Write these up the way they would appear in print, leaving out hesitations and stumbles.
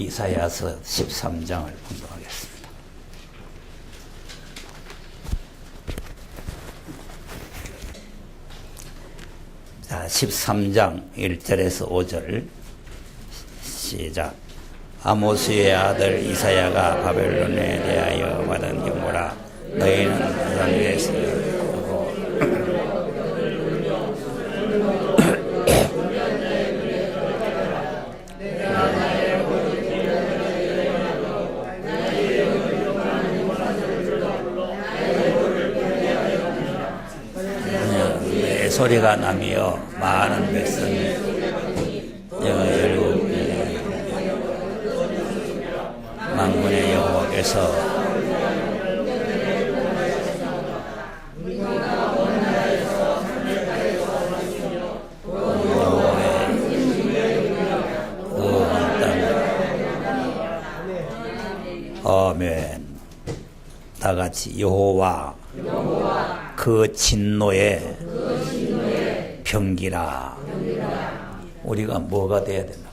이사야서 13장을 공부하겠습니다. 자, 13장 1절에서 5절 시작. 아모스의 아들 이사야가 바벨론에 대하여 받은 경고라. 너희는 그 위에서 소리가 나며 많은 백성이 열국 만군의 여호와께서 아멘. 다 같이 여호와 그 진노의 병기라. 우리가 뭐가 돼야 되나?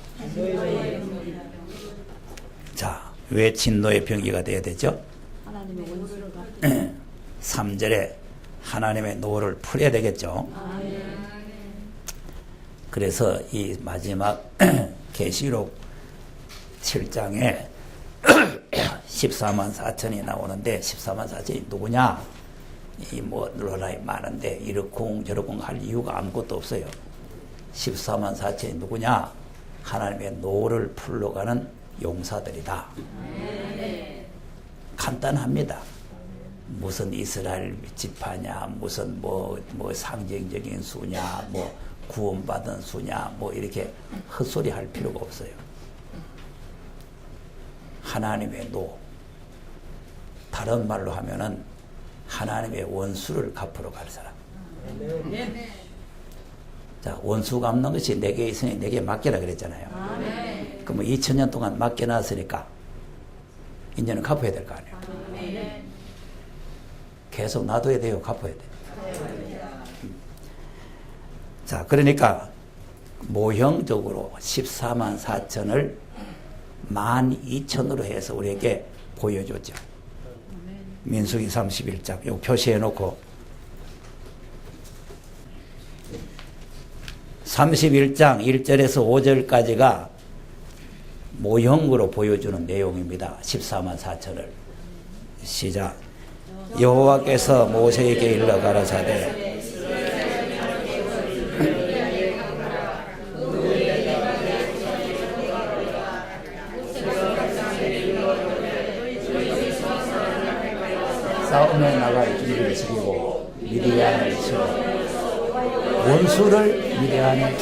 자, 왜 진노의 병기가 돼야 되죠? 3절에 하나님의 노를 풀어야 되겠죠. 그래서 이 마지막 계시록 7장에 14만 4천이 나오는데 14만 4천이 누구냐? 이 뭐 논란이 많은데 이렇쿵 저렇쿵 할 이유가 아무것도 없어요. 14만 4천이 누구냐? 하나님의 노를 풀러가는 용사들이다. 간단합니다. 무슨 이스라엘 지파냐, 무슨 뭐 상징적인 수냐, 뭐 구원받은 수냐, 뭐 이렇게 헛소리 할 필요가 없어요. 하나님의 노, 다른 말로 하면은 하나님의 원수를 갚으러 갈 사람. 자, 원수 갚는 것이 내게 있으니 내게 맡겨라 그랬잖아요. 그럼 2000년 동안 맡겨놨으니까 이제는 갚아야 될 거 아니에요. 계속 놔둬야 돼요, 갚아야 돼요. 자, 그러니까 모형적으로 14만 4천을 12,000으로 해서 우리에게 보여줬죠. 민수기 31장 요 표시해 놓고 31장 1절에서 5절까지가 모형으로 보여주는 내용입니다. 14만 4천을 시작. 여호와께서 모세에게 일러 가라사대 싸움에 나갈 준비를 지키고 미디안을 치고 원수를 미디안에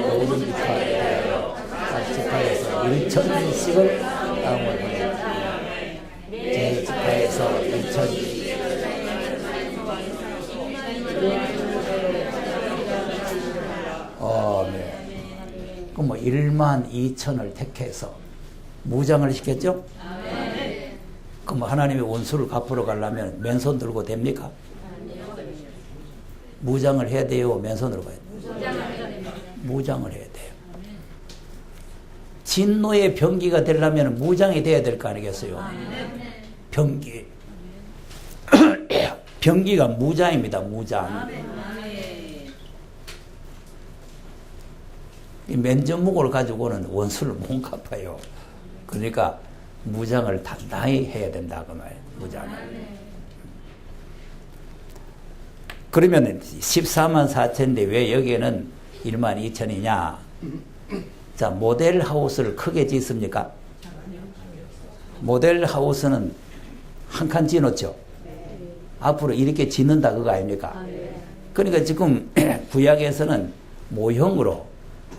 모든 지파에 대하여 각 지파에서 1,000씩을 땅을 보냈다. 제 지파에서 1,000 그럼 뭐 12,000을 택해서 무장을 시켰죠? 그럼 하나님의 원수를 갚으러 가려면 맨손 들고 됩니까? 무장을 해야 돼요? 맨손으로 가야 돼요? 무장을 해야 돼요. 진노의 병기가 되려면 무장이 돼야 될 거 아니겠어요? 병기. 병기가 무장입니다. 무장. 이 맨전묵을 가지고는 원수를 못 갚아요. 그러니까 무장을 단단히 해야 된다 그 말이에요. 무장을. 그러면 14만 4천인데 왜 여기에는 1만 2천이냐? 자, 모델 하우스를 크게 짓습니까? 모델 하우스는 한 칸 지었죠. 앞으로 이렇게 짓는다 그거 아닙니까? 그러니까 지금 구약에서는 모형으로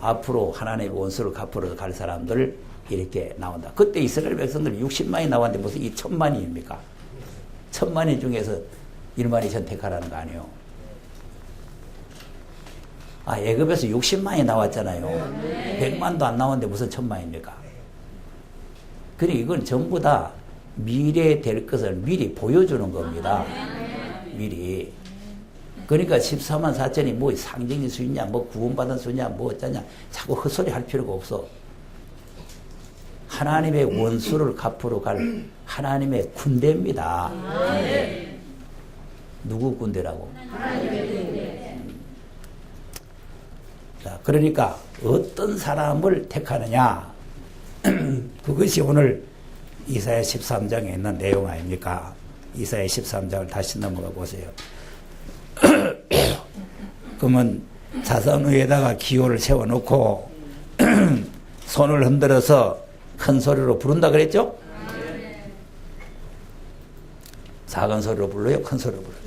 앞으로 하나님의 원수를 갚으러 갈 사람들 이렇게 나온다. 그때 이스라엘 백성들 60만이 나왔는데 무슨 2천만입니까? 1,000만이 중에서 1만 2천 택하라는 거 아니에요. 아, 애굽에서 60만이 나왔잖아요. 100만도 안 나왔는데 무슨 1,000만입니까? 그러니까 이건 전부 다 미래에 될 것을 미리 보여주는 겁니다. 미리. 그러니까 14만 4천이 뭐 상징의 수냐, 뭐 구원받은 수냐, 뭐 어쩌냐, 자꾸 헛소리 할 필요가 없어. 하나님의 원수를 갚으러 갈 하나님의 군대입니다. 누구 군대라고? 자, 그러니까 어떤 사람을 택하느냐? 그것이 오늘 이사야 13장에 있는 내용 아닙니까? 이사야 13장을 다시 넘어가 보세요. 그러면 자선 위에다가 기호를 세워놓고 손을 흔들어서 큰 소리로 부른다 그랬죠? 작은 소리로 불러요? 큰 소리로 불러요?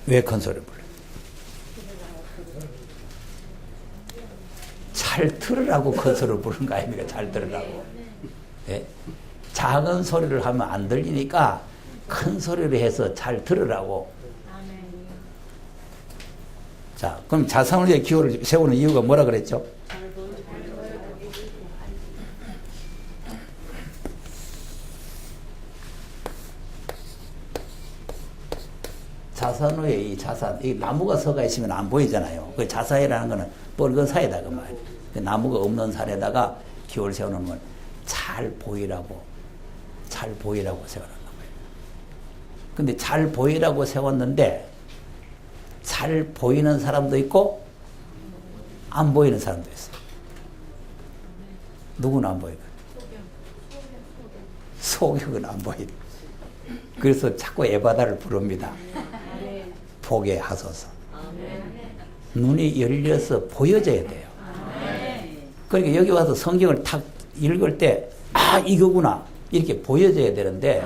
왜 큰 소리로 불러요? 잘 들으라고 큰 소리로 부르는 거 아닙니까? 잘 들으라고. 예? 작은 소리를 하면 안 들리니까 큰 소리로 해서 잘 들으라고. 자, 그럼 자선을 위해 기호를 세우는 이유가 뭐라 그랬죠? 자산후에 이 자산, 이 나무가 서가 있으면 안 보이잖아요. 그 자사이라는 거는 뻘건 사이다, 그 말이에요. 그 나무가 없는 산에다가 기호를 세우는 건 잘 보이라고 세워놓는 거예요. 근데 잘 보이라고 세웠는데, 잘 보이는 사람도 있고, 안 보이는 사람도 있어요. 누구는 안 보이거든? 소경은 안 보이는. 그래서 자꾸 에바다를 부릅니다. 보게 하소서. 눈이 열려서 보여져야 돼요. 그러니까 여기 와서 성경을 탁 읽을 때, 아, 이거구나. 이렇게 보여져야 되는데,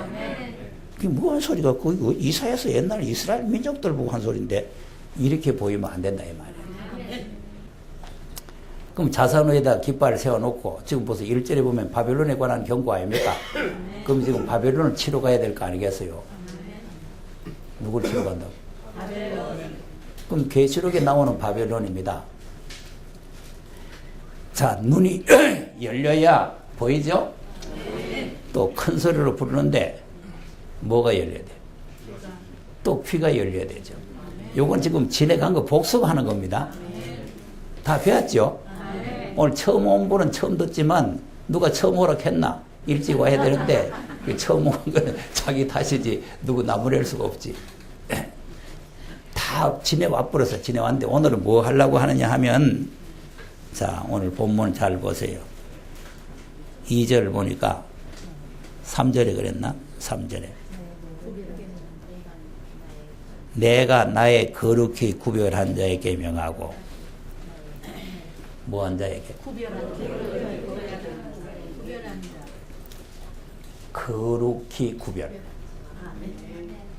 그게 무슨 소리가, 그 이사야서 옛날 이스라엘 민족들 보고 한 소리인데, 이렇게 보이면 안 된다, 이 말이에요. 그럼 자산후에다 깃발을 세워놓고, 지금 벌써 1절에 보면 바벨론에 관한 경고 아닙니까? 그럼 지금 바벨론을 치러 가야 될 거 아니겠어요? 누굴 치러 간다고? 그럼 계시록에 나오는 바벨론입니다. 자, 눈이 열려야 보이죠? 또 큰 소리로 부르는데 뭐가 열려야 돼요? 또 귀가 열려야 되죠. 요건 지금 지내간 거 복습하는 겁니다. 다 배웠죠? 오늘 처음 온 분은 처음 듣지만 누가 처음 오라 했나? 일찍 와야 되는데 처음 온 거는 자기 탓이지 누구 나무랄 수가 없지. 다 지내와버려서 지내왔는데 오늘은 뭐 하려고 하느냐 하면, 자, 오늘 본문 잘 보세요. 2절 보니까 3절에 그랬나? 3절에 내가 나의 거룩히 구별한 자에게 명하고, 뭐 한 자에게? 거룩히 구별.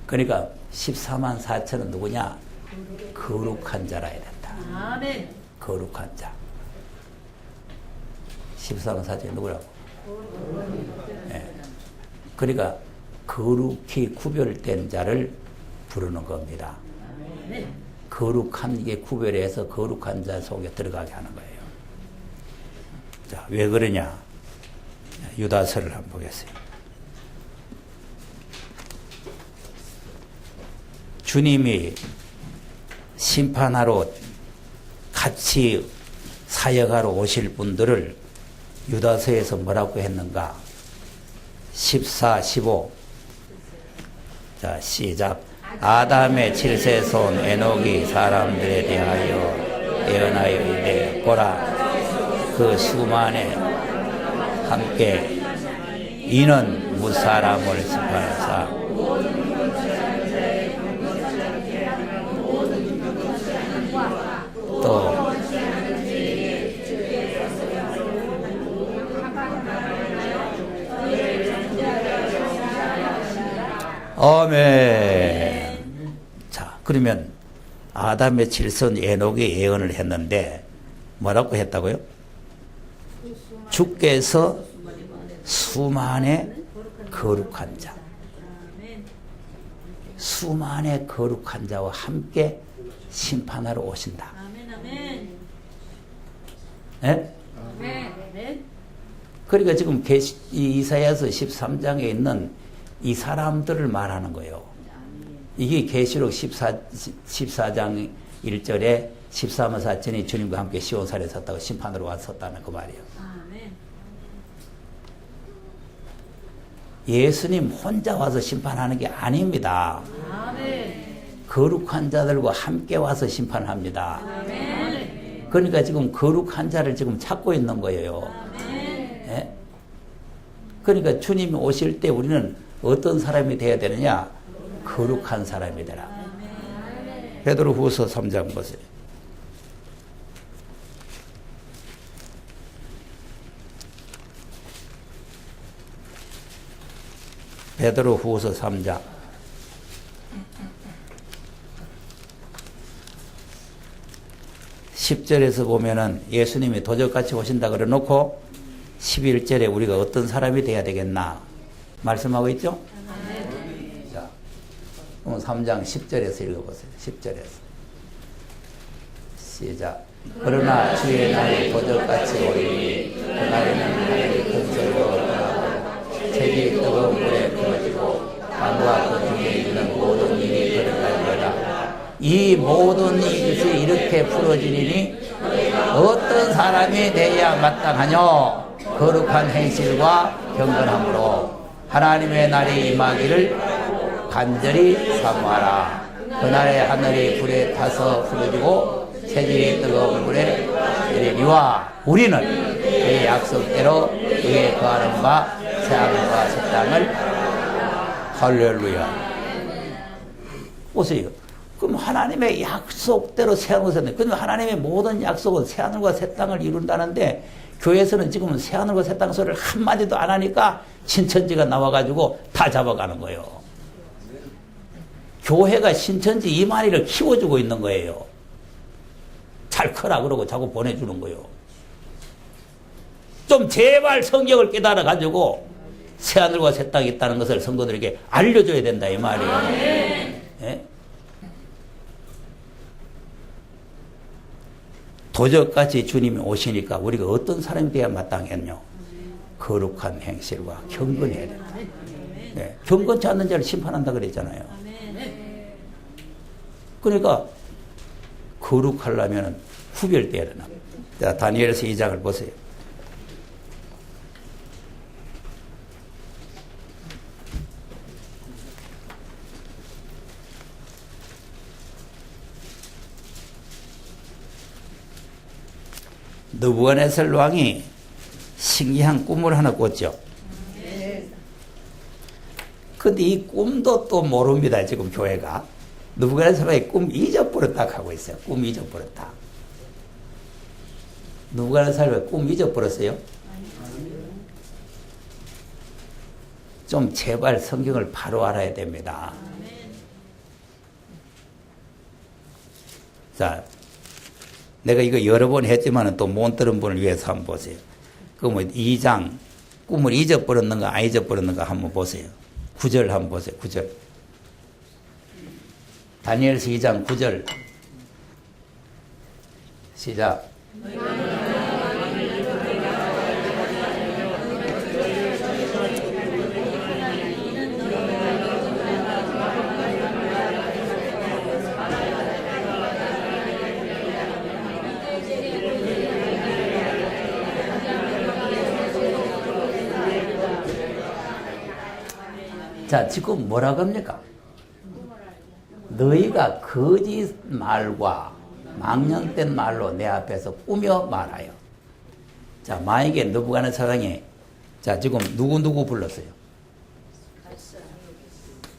그러니까 14만 4천은 누구냐? 거룩한 자라 해야 된다. 거룩한 자. 14만 4천이 누구라고? 네. 그러니까 거룩히 구별된 자를 부르는 겁니다. 거룩한 게 구별해서 거룩한 자 속에 들어가게 하는 거예요. 자, 왜 그러냐? 유다서를 한번 보겠어요. 주님이 심판하러 같이 사역하러 오실 분들을 유다서에서 뭐라고 했는가? 14, 15. 자, 시작. 아담의 7세 손 에녹이 사람들에 대하여 예언하여 이르되 보라, 그 수만에 함께 이는 무사람을 심판하사 또 아멘. 자, 그러면 아담의 칠손 에녹이 예언을 했는데 뭐라고 했다고요? 주께서 수만의 거룩한 자, 수만의 거룩한 자와 함께 심판하러 오신다. 네? 그러니까 지금 이사야서 13장에 있는 이 사람들을 말하는 거예요. 이게 계시록 14장 1절에 13호 사천이 주님과 함께 시온산에 섰다고 심판으로 왔었다는 그 말이에요. 예수님 혼자 와서 심판하는 게 아닙니다. 거룩한 자들과 함께 와서 심판합니다. 그러니까 지금 거룩한 자를 지금 찾고 있는 거예요. 예? 그러니까 주님이 오실 때 우리는 어떤 사람이 되어야 되느냐? 거룩한 사람이 되라. 베드로후서 3장 보세요. 베드로후서 3장 10절에서 보면은 예수님이 도적같이 오신다 그래 놓고 11절에 우리가 어떤 사람이 돼야 되겠나 말씀하고 있죠? 자, 그럼 3장 10절에서 읽어보세요. 10절에서 시작. 그러나 주의 날이 도적같이 오리니 그날에는 하늘이 큰 소리로 떠나고 책이 뜨거운 물에 부어지고 땅과 그 중에 있는 모든 일이 그릇할 거다. 이 모든 일이 이렇게 풀어지니 어떤 사람이 되어야 마땅하뇨? 거룩한 행실과 경건함으로 하나님의 날이 임하기를 간절히 사모하라. 그날에 하늘이 불에 타서 풀어지고 체질이 뜨거운 물에 내리니와 우리는 그의 약속대로 그의 거하는 바 새하늘과 새 땅을 할렐루야. 보세요. 그럼 하나님의 약속대로 새하늘과 새 땅. 그럼 하나님의 모든 약속은 새하늘과 새 땅을 이룬다는데 교회에서는 지금 새하늘과 새 땅 소리를 한마디도 안 하니까 신천지가 나와가지고 다 잡아가는 거예요. 교회가 신천지 이만희를 키워주고 있는 거예요. 잘 커라 그러고 자꾸 보내주는 거예요. 좀 제발 성경을 깨달아가지고 새하늘과 새 땅이 있다는 것을 성도들에게 알려줘야 된다 이 말이에요. 예? 도적같이 주님이 오시니까 우리가 어떤 사람이 되어야 마땅했뇨? 거룩한 행실과 경건해야 된다. 네. 경건치 않는 자를 심판한다 그랬잖아요. 그러니까 거룩하려면 구별돼야 되나. 자, 다니엘서 2장을 보세요. 느부갓네살 왕이 신기한 꿈을 하나 꿨죠. 근데 이 꿈도 또 모릅니다. 지금 교회가. 느부갓네살 왕이 꿈 잊어버렸다 하고 있어요. 꿈 잊어버렸다. 느부갓네살 왕이 꿈 잊어버렸어요? 좀 제발 성경을 바로 알아야 됩니다. 자, 내가 이거 여러 번 했지만 또 못 들은 분을 위해서 한번 보세요. 그러면 2장 꿈을 잊어버렸는가 안 잊어버렸는가 한번 보세요. 9절 한번 보세요. 9절. 다니엘서 2장 9절 시작. 자, 지금 뭐라고 합니까? 너희가 거짓말과 망령된 말로 내 앞에서 꾸며 말하여. 자, 만약에 느부갓네살 왕이 자, 지금 누구 불렀어요?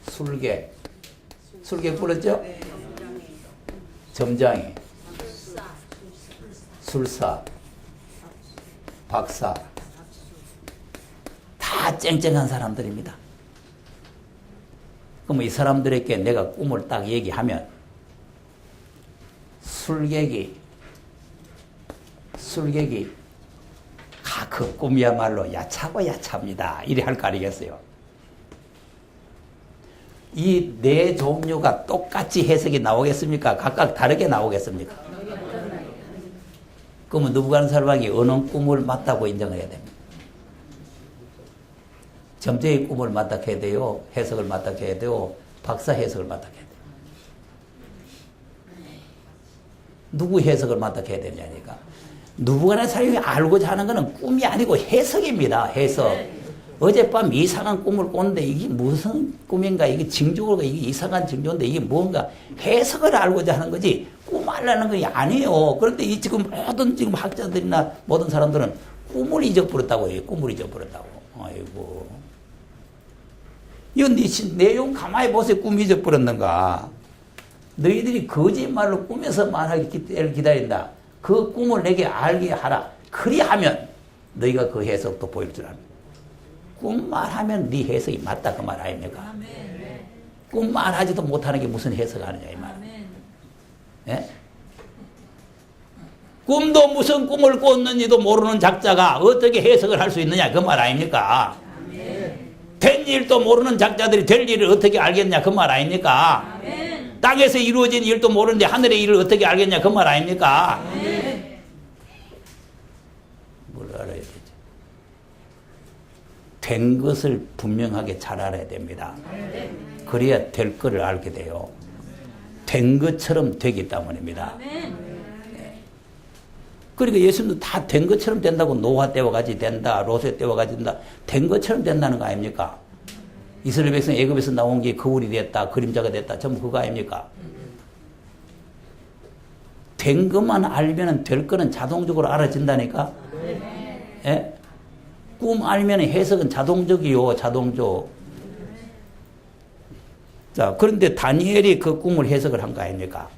술객 불렀죠? 점장이, 술사, 박사, 다 쨍쨍한 사람들입니다. 그럼 이 사람들에게 내가 꿈을 딱 얘기하면 술객이 그 꿈이야말로 야차고 야차합니다. 이래 할 거 아니겠어요? 이 네 종류가 똑같이 해석이 나오겠습니까? 각각 다르게 나오겠습니까? 그러면 느부갓네살 왕이 어느 꿈을 맞다고 인정해야 됩니다. 점쟁이 꿈을 맞닥해야 돼요? 해석을 맞닥해야 돼요? 박사 해석을 맞닥해야 돼요? 누구 해석을 맡게 해야 되냐니까. 누부갓네살이 알고자 하는 것은 꿈이 아니고 해석입니다. 해석. 어젯밤 이상한 꿈을 꿨는데 이게 무슨 꿈인가? 이게 징조가 이게 이상한 징조인데 이게 뭔가 해석을 알고자 하는 거지 꿈 알라는 것이 아니에요. 그런데 이 지금 모든 지금 학자들이나 모든 사람들은 꿈을 잊어버렸다고 해요. 꿈을 잊어버렸다고. 아이고. 이건 내용 가만히 보세요. 꿈 잊어버렸는가? 너희들이 거짓말로 꿈에서 말하기를 기다린다. 그 꿈을 내게 알게 하라. 그리하면 너희가 그 해석도 보일 줄 압니다. 꿈 말하면 네 해석이 맞다 그 말 아닙니까? 꿈 말하지도 못하는 게 무슨 해석하느냐 이 말. 예? 꿈도 무슨 꿈을 꿨는지도 모르는 작자가 어떻게 해석을 할 수 있느냐 그 말 아닙니까? 된 일도 모르는 작자들이 될 일을 어떻게 알겠냐 그 말 아닙니까? 땅에서 이루어진 일도 모르는데 하늘의 일을 어떻게 알겠냐 그 말 아닙니까? 뭘 알아야 되죠? 된 것을 분명하게 잘 알아야 됩니다. 그래야 될 거를 알게 돼요. 된 것처럼 되기 때문입니다. 그러니까 예수님도 다 된 것처럼 된다고 노아 때와 같이 된다. 로세 때와 같이 된다. 된 것처럼 된다는 거 아닙니까? 이스라엘 백성 애굽에서 나온 게 거울이 됐다. 그림자가 됐다. 전부 그거 아닙니까? 된 것만 알면 될 거는 자동적으로 알아진다니까? 예? 꿈 알면 해석은 자동적이요. 자동적. 자, 그런데 다니엘이 그 꿈을 해석을 한 거 아닙니까?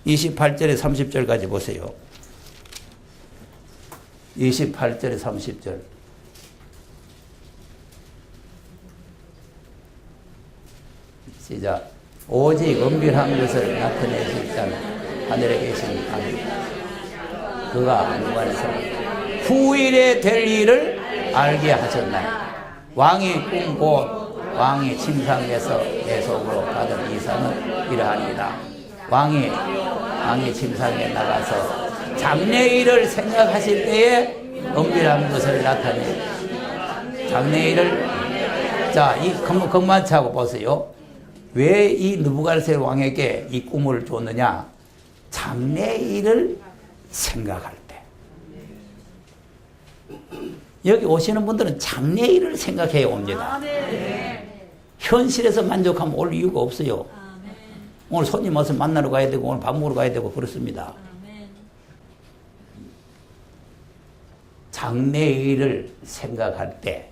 28절에 30절까지 보세요. 28절에 30절. 시작. 오직 은밀한 것을 나타내실 자는 하늘에 계신 하나님. 그가 무관해서 후일에 될 일을 알게 하셨나니 왕의 꿈 곧 왕의 침상에서 계속으로 받은 이상은 이러하니라. 왕의 침상에 나가서 장래일을 생각하실 때에 은밀한 것을 나타내. 장래일을 자, 이 건만치 하고 보세요. 왜 이 느부갓네살 왕에게 이 꿈을 줬느냐? 장래일을 생각할 때. 여기 오시는 분들은 장래일을 생각해 옵니다. 현실에서 만족하면 올 이유가 없어요. 오늘 손님 와서 만나러 가야 되고 오늘 밥 먹으러 가야 되고 그렇습니다. 장래일을 생각할 때,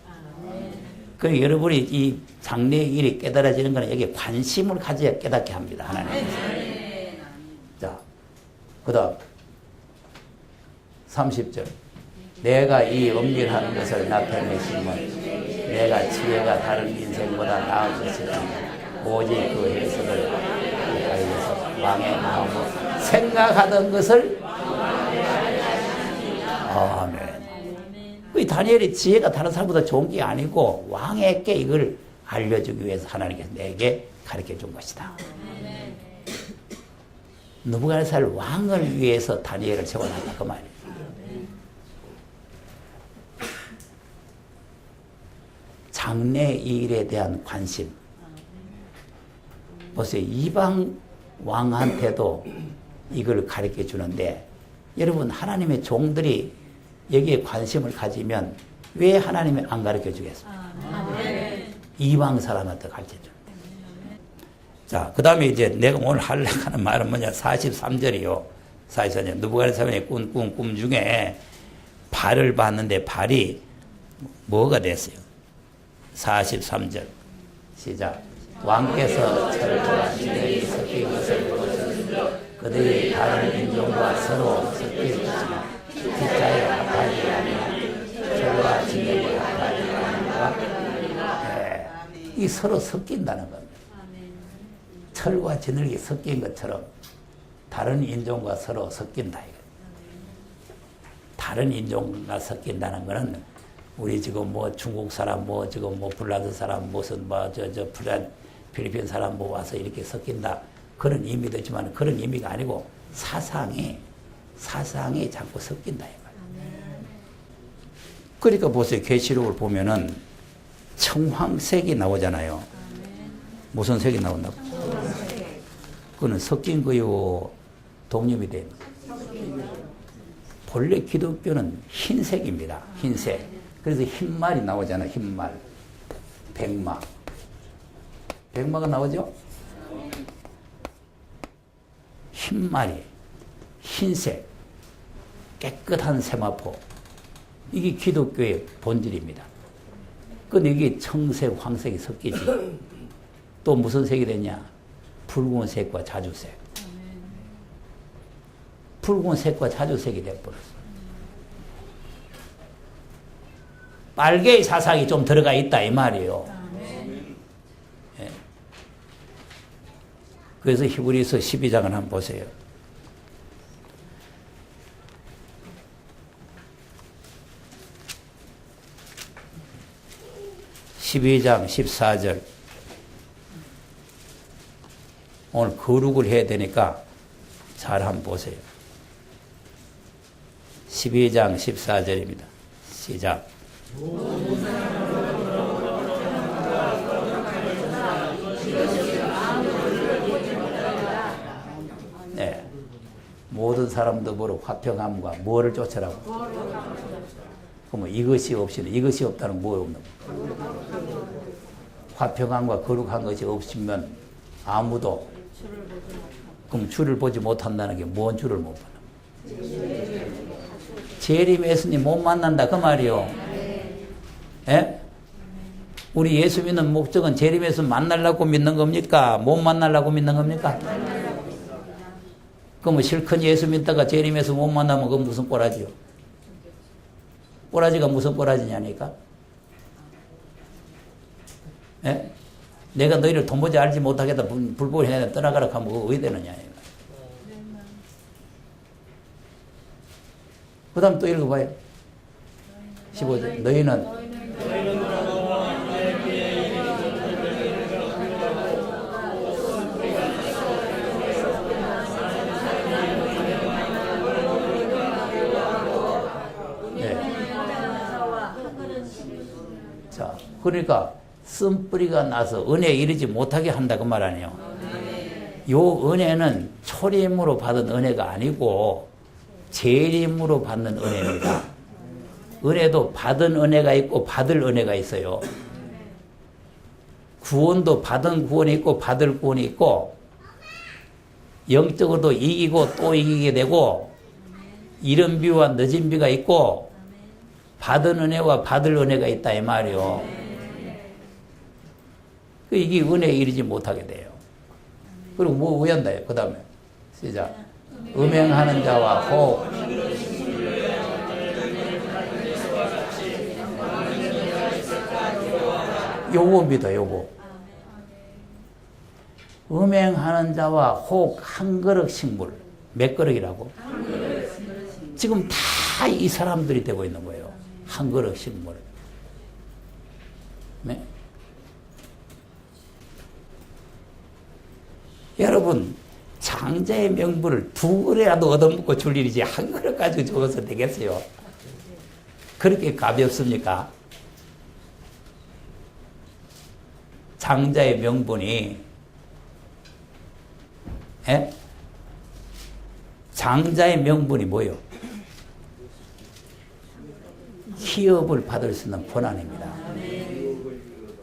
그 여러분이 이 장래일이 깨달아지는 것은 여기에 관심을 가져야 깨닫게 합니다. 하나님. 자, 그 다음 30절. 내가 이 은밀한 것을 나타내시면 내가 지혜가 다른 인생보다 나은 것이라 오직 그 해석을 하여서 왕의 마음으로 생각하던 것을 아멘. 그 다니엘이 지혜가 다른 사람보다 좋은 게 아니고 왕에게 이걸 알려주기 위해서 하나님께서 내게 가르쳐 준 것이다. 느부갓네살 왕을 위해서 다니엘을 세워놨다 그 말이에요. 장래 일에 대한 관심. 보세요. 이방 왕한테도 이걸 가르쳐 주는데 여러분 하나님의 종들이 여기에 관심을 가지면 왜 하나님이 안 가르쳐 주겠어요? 이방 사람한테 가르쳐 줘. 자, 그 다음에 이제 내가 오늘 하려고 하는 말은 뭐냐? 43절이요. 44절. 느부갓네살의 꿈 중에 발을 봤는데 발이 뭐가 됐어요? 43절. 시작. 왕께서 철과 진흙이 섞인 것을 보셨으며 그들이 다른 인종과 서로 섞일 것이나 뒷자에 합하지 아니하니 철과 진흙이 합하지 아니하니까 이 서로 섞인다는 겁니다. 철과 진흙이 섞인 것처럼 다른 인종과 서로 섞인다. 다른 인종과 섞인다는 것은 우리 지금 뭐 중국 사람 뭐 지금 뭐 불란서 사람 무슨 뭐 필리핀 사람 뭐 와서 이렇게 섞인다 그런 의미도 있지만 그런 의미가 아니고 사상이 자꾸 섞인다 이 말이에요. 그러니까 보세요. 계시록을 보면은 청황색이 나오잖아요. 무슨 색이 나온다고? 그거는 섞인 거요. 독립이 된. 본래 기독교는 흰색입니다. 흰색. 그래서 흰말이 나오잖아요. 흰말. 백마. 백마가 나오죠? 흰말이. 흰색. 깨끗한 세마포. 이게 기독교의 본질입니다. 근데 이게 청색, 황색이 섞이지. 또 무슨 색이 됐냐? 붉은색과 자주색. 붉은색과 자주색이 돼버렸어. 빨개의 사상이 좀 들어가 있다 이 말이에요. 예. 그래서 히브리서 12장을 한번 보세요. (12장) 14절. 오늘 거룩을 해야 되니까 잘 한번 보세요. 12장 14절입니다. 시작. 네. 모든 사람도 화평함과 뭐를 쫓으라고? 그러면 이것이 없이는, 이것이 없다는 뭐 없는 거예요? 화평함과 거룩한 것이 없으면 아무도, 그럼 주를 보지 못한다는 게 뭔 주를 못 보나? 재림 예수님 못 만난다 그 말이요. 예? 우리 예수 믿는 목적은 재림 예수 만나려고 믿는 겁니까? 못 만나려고 믿는 겁니까? 그럼 실컷 예수 믿다가 재림 예수 못 만나면 그건 무슨 꼬라지요? 꼬라지가 무슨 꼬라지냐니까? 예? 내가 너희를 돈보지 알지 못하겠다 불법을 해야 떠나가라 하면 그거 왜 되느냐? 그 다음 또 읽어봐요. 15절. 너희는 네. 자, 그러니까 쓴뿌리가 나서 은혜에 이르지 못하게 한다 그 말 아니에요. 요 은혜는 초림으로 받은 은혜가 아니고 재림으로 받는 은혜입니다. 은혜도 받은 은혜가 있고 받을 은혜가 있어요. 구원도 받은 구원이 있고 받을 구원이 있고 영적으로도 이기고 또 이기게 되고 이른 비와 늦은 비가 있고 받은 은혜와 받을 은혜가 있다 이 말이요. 이게 은혜에 이르지 못하게 돼요. 그리고 뭐 한다요? 그 다음에 시작. 음행하는 자와 혹 요거입니다. 요거. 음행하는 자와 혹 한 그릇 식물. 몇 그릇이라고? 지금 다 이 사람들이 되고 있는 거예요. 한 그릇 식물. 네? 여러분 장자의 명분을 2그릇이라도 얻어먹고 줄 일이지 한 그릇 가지고 적어서 되겠어요? 그렇게 가볍습니까? 장자의 명분이 장자의 명분이 뭐예요? 기업을 받을 수 있는 권한입니다.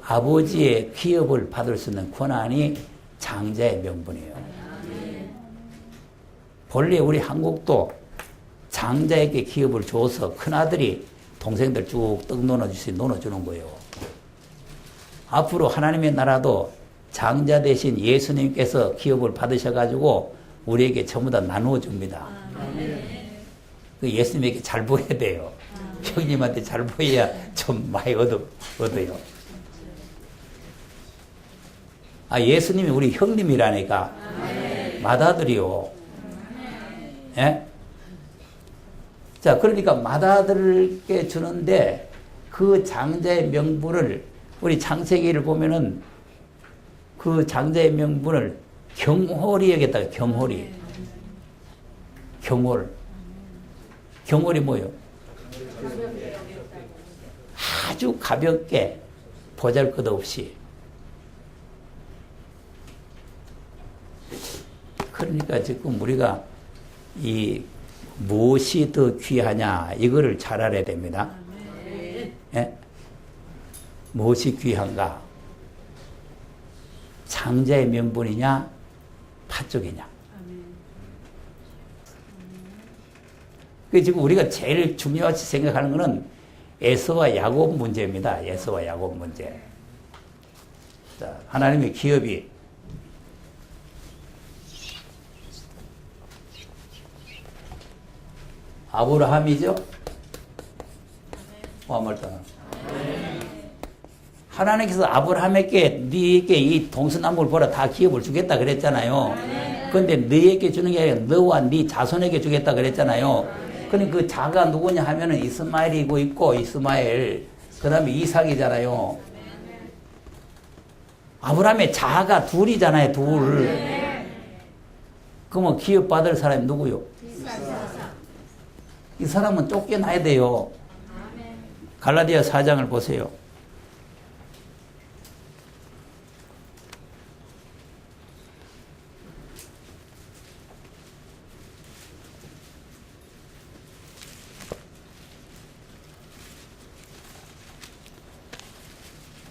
아버지의 기업을 받을 수 있는 권한이 장자의 명분이에요. 본래 우리 한국도 장자에게 기업을 줘서 큰아들이 동생들 쭉 떡 논아주는 거예요. 앞으로 하나님의 나라도 장자 대신 예수님께서 기업을 받으셔가지고 우리에게 전부 다 나누어 줍니다. 그 예수님에게 잘 보여야 돼요. 형님한테 잘 보여야 좀 많이 얻어요. 예수님이 우리 형님이라니까. 맏아들이요. 예? 자, 그러니까 맏아들께 주는데 그 장자의 명분을 우리 창세기를 보면은 그 장자의 명분을 경홀히 여겼다. 경홀히. 경홀이 뭐예요? 아주 가볍게 보잘것없이. 그러니까 지금 우리가 이 무엇이 더 귀하냐 이거를 잘 알아야 됩니다. 예? 무엇이 귀한가? 장자의 명분이냐 팥죽이냐. 그 지금 우리가 제일 중요하게 생각하는 것은 에서와 야곱 문제입니다. 에서와 야곱 문제. 자, 하나님의 기업이 아브라함이죠? 하나님께서 아브라함에게 네게 이 동서남북을 보라 다 기업을 주겠다 그랬잖아요. 그런데 너에게 주는 게 아니라 너와 네 자손에게 주겠다 그랬잖아요. 그러니까 그 자가 누구냐 하면은 이스마엘이고 있고 이스마엘 그 다음에 이삭이잖아요. 아브라함의 자가 둘이잖아요. 둘. 그러면 기업 받을 사람이 누구요? 이 사람은 쫓겨나야 돼요. 갈라디아 4장을 보세요.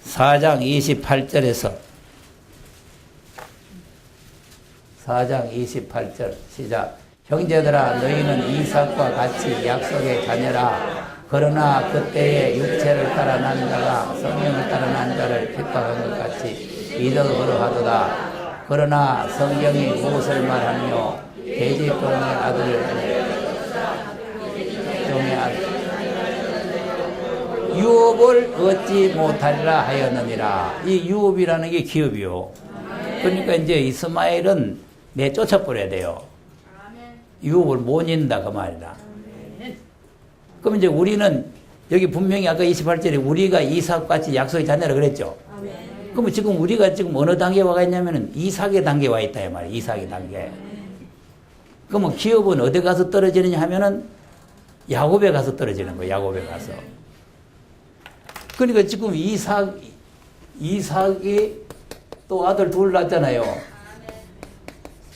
(4장 28절에서) 4장 28절 시작. 형제들아 너희는 이삭과 같이 약속의 자녀라. 그러나 그때의 육체를 따라 난 자가 성령을 따라 난 자를 핍박한 것 같이 이도 그러하도다. 그러나 성경이 무엇을 말하며 계집종의 아들을 종의 아들 유업을 얻지 못하리라 하였느니라. 이 유업이라는 게 기업이요. 그러니까 이제 이스마엘은 내쫓아버려야 돼요. 유업을 못 잊는다 그 말이다. 그럼 이제 우리는 여기 분명히 아까 28절에 우리가 이삭같이 약속의 자녀라 그랬죠. 그럼 지금 우리가 지금 어느 단계에 와 있냐면은 이삭의 단계에 와 있다 이 말이에요. 이삭의 단계. 그러면 기업은 어디 가서 떨어지느냐 하면은 야곱에 가서 떨어지는 거예요. 야곱에 가서. 그러니까 지금 이삭이 또 아들 둘 낳았잖아요.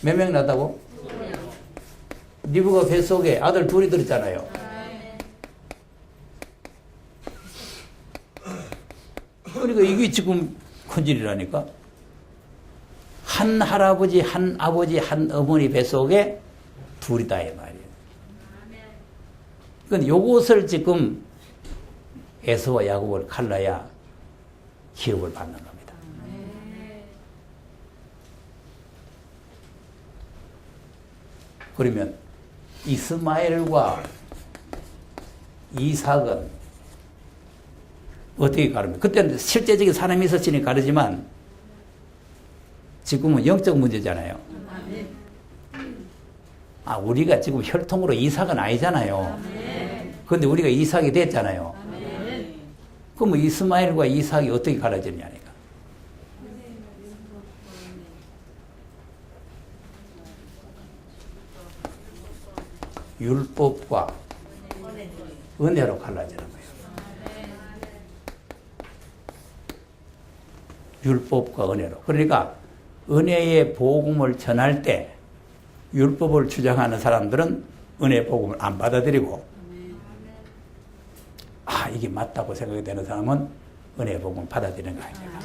몇 명 낳았다고? 리브가 뱃속에 아들 둘이 들었잖아요. 그러니까 이게 지금 큰일이라니까. 한 할아버지, 한 아버지, 한 어머니 뱃속에 둘이다 이 말이에요. 그러니까 요것을 지금 에서와 야곱을 갈라야 기업을 받는 겁니다. 그러면 이스마엘과 이삭은 어떻게 가릅니까? 그때는 실제적인 사람이 있었으니 가르지만 지금은 영적 문제잖아요. 아, 우리가 지금 혈통으로 이삭은 아니잖아요. 그런데 우리가 이삭이 됐잖아요. 그럼 이스마엘과 이삭이 어떻게 갈라졌냐니까. 율법과 은혜로 갈라지는 거예요. 율법과 은혜로. 그러니까 은혜의 복음을 전할 때 율법을 주장하는 사람들은 은혜의 복음을 안 받아들이고 아 이게 맞다고 생각이 되는 사람은 은혜의 복음을 받아들이는 거 아닙니까?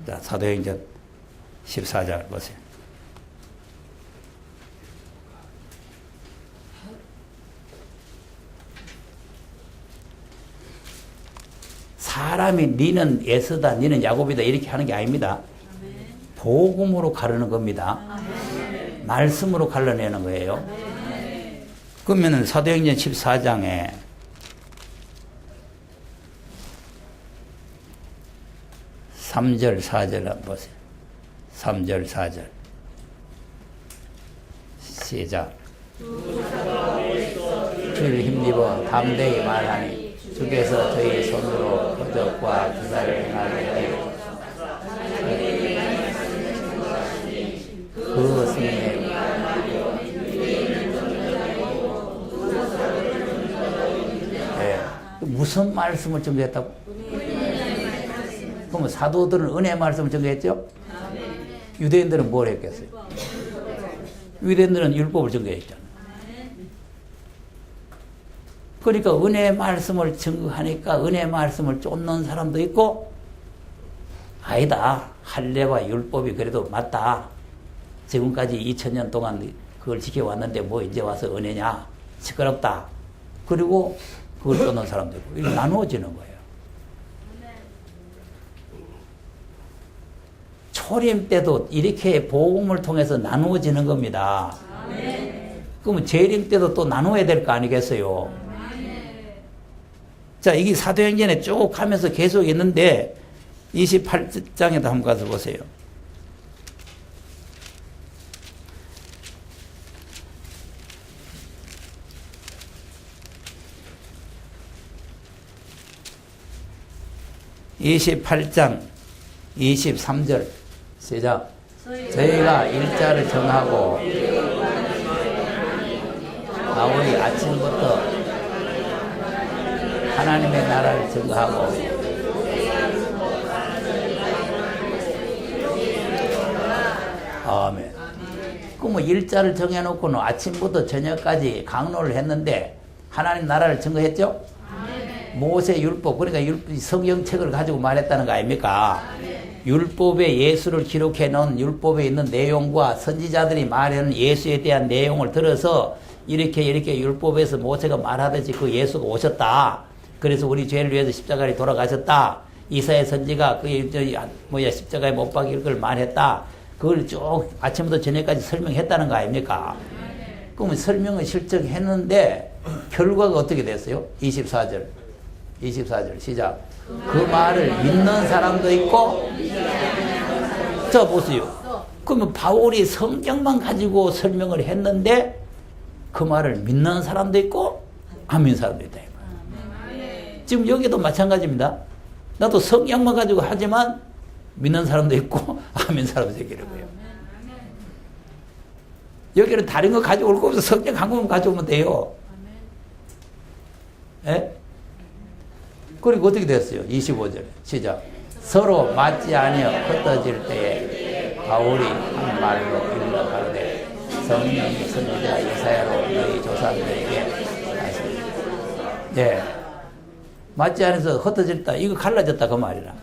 자, 사도행전 14장을 보세요. 사람이 니는 에서다 니는 야곱이다 이렇게 하는 게 아닙니다. 복음으로 가르는 겁니다. 말씀으로 갈라내는 거예요. 그러면 사도행전 14장에 3절 4절 한번 보세요. 3절 4절 시작. 주를 힘입어 담대히 말하니 주께서 저희 손으로 표적과 기사를 행하게 하여 그 승리에 무슨 말씀을 전개했다고? 그러면 사도들은 은혜 말씀을 전개했죠? 유대인들은 뭘 했겠어요? 유대인들은 율법을 증거했잖아. 그러니까 은혜 말씀을 증거하니까 은혜 말씀을 쫓는 사람도 있고, 아니다, 할례와 율법이 그래도 맞다, 지금까지 2000년 동안 그걸 지켜왔는데 뭐 이제 와서 은혜냐, 시끄럽다, 그리고 그걸 쫓는 사람도 있고, 이렇게 나누어지는 거예요. 초림 때도 이렇게 복음을 통해서 나누어지는 겁니다. 그러면 재림 때도 또 나누어야 될 거 아니겠어요? 자, 이게 사도행전에 쭉 하면서 계속 있는데 28장에도 한번 가서 보세요. (28장) 23절 시작. 저희가 일자를 정하고 아우리 아침부터 하나님의 나라를 증거하고 아멘. 그럼 일자를 정해놓고는 아침부터 저녁까지 강론을 했는데 하나님 나라를 증거했죠? 모세 율법, 그러니까 성경책을 가지고 말했다는 거 아닙니까? 율법에 예수를 기록해 놓은 율법에 있는 내용과 선지자들이 말하는 예수에 대한 내용을 들어서 이렇게 율법에서 모세가 말하듯이 그 예수가 오셨다. 그래서 우리 죄를 위해서 십자가에 돌아가셨다. 이사야 선지가 십자가에 못 박힐 걸 말했다. 그걸 쭉 아침부터 저녁까지 설명했다는 거 아닙니까? 그러면 설명을 실증했는데 결과가 어떻게 됐어요? 24절 시작. 그 말을 믿는 사람도 있고, 자 보세요. 그러면 바울이 성경만 가지고 설명을 했는데 그 말을 믿는 사람도 있고 안 믿는 사람도 있다. 지금 여기도 마찬가지입니다. 나도 성경만 가지고 하지만 믿는 사람도 있고 안 믿는 사람도 있는 거예요. 여기는 다른 거 가져올 거 없어. 성경 한 권만 가져오면 돼요. 예? 그리고 어떻게 됐어요? 25절 시작. 서로 맞지 아니어 흩어질 때에 바울이 한 말로 일러 가로되 성령이 선지자 이사야로 너희 조상들에게 하시니. 예. 맞지 않아서 흩어졌다. 이거 갈라졌다 그 말이라.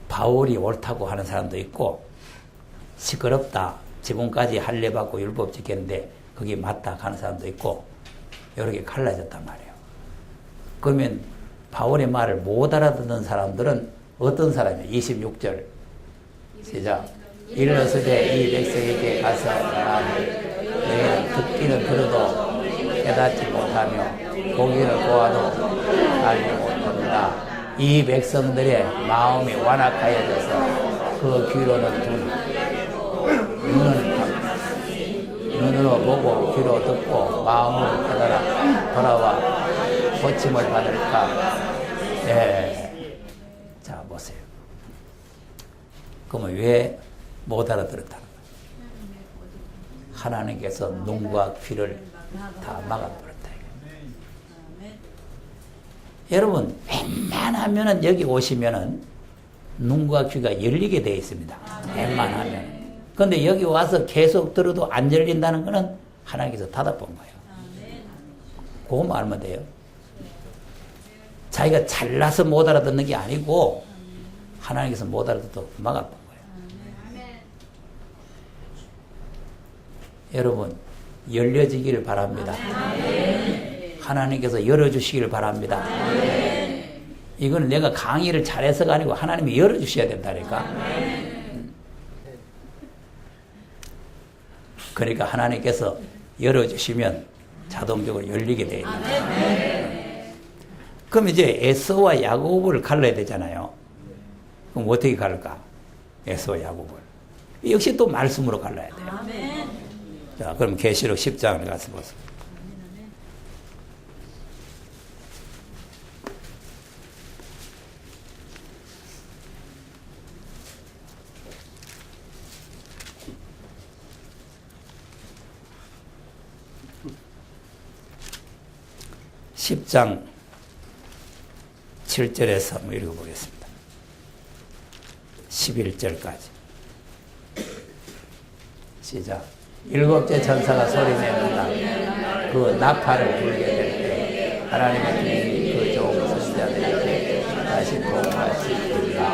바울이 옳다고 하는 사람도 있고, 시끄럽다, 지금까지 할례 받고 율법 지켰는데 그게 맞다 하는 사람도 있고, 이렇게 갈라졌단 말이에요. 그러면 바울의 말을 못 알아듣는 사람들은 어떤 사람이에요? 26절 시작. 일러스되 이 백성에게 가서 말을 너희는 듣기는 들어도 깨닫지 못하며 보기는 보아도 알지 못합니다. 이 백성들의 마음이 완악하여져서 그 귀로는 눈으로 보고 귀로 듣고 마음으로 깨달아 돌아와 고침을 받을까? 예. 자 보세요. 그러면 왜 못 알아들었다는 거예요? 하나님께서 눈과 귀를 다 막아버렸다. 여러분 웬만하면은 여기 오시면은 눈과 귀가 열리게 되어 있습니다. 웬만하면. 그런데 여기 와서 계속 들어도 안 열린다는 것은 하나님께서 닫아본 거예요. 그거 알면 돼요. 자기가 잘나서 못 알아듣는 게 아니고 하나님께서 못 알아듣도록 막아본 거예요. 여러분 열려지기를 바랍니다. 하나님께서 열어주시기를 바랍니다. 이건 내가 강의를 잘해서가 아니고 하나님이 열어주셔야 된다니까. 그러니까 하나님께서 열어주시면 자동적으로 열리게 되어 있는 거예요. 그럼 이제 에서와 야곱을 갈라야 되잖아요. 그럼 어떻게 갈까? 에서와 야곱을. 역시 또 말씀으로 갈라야 돼요. 자, 그럼 계시록 10장을 가서 보세요. (10장) 7절에서 한번 읽어보겠습니다. 11절까지. 시작. 일곱째 천사가 소리냅니다. 그 나팔을 불게 될 때 하나님의 주님이 그 좋은 선지자들에게 다시 복음하시리라.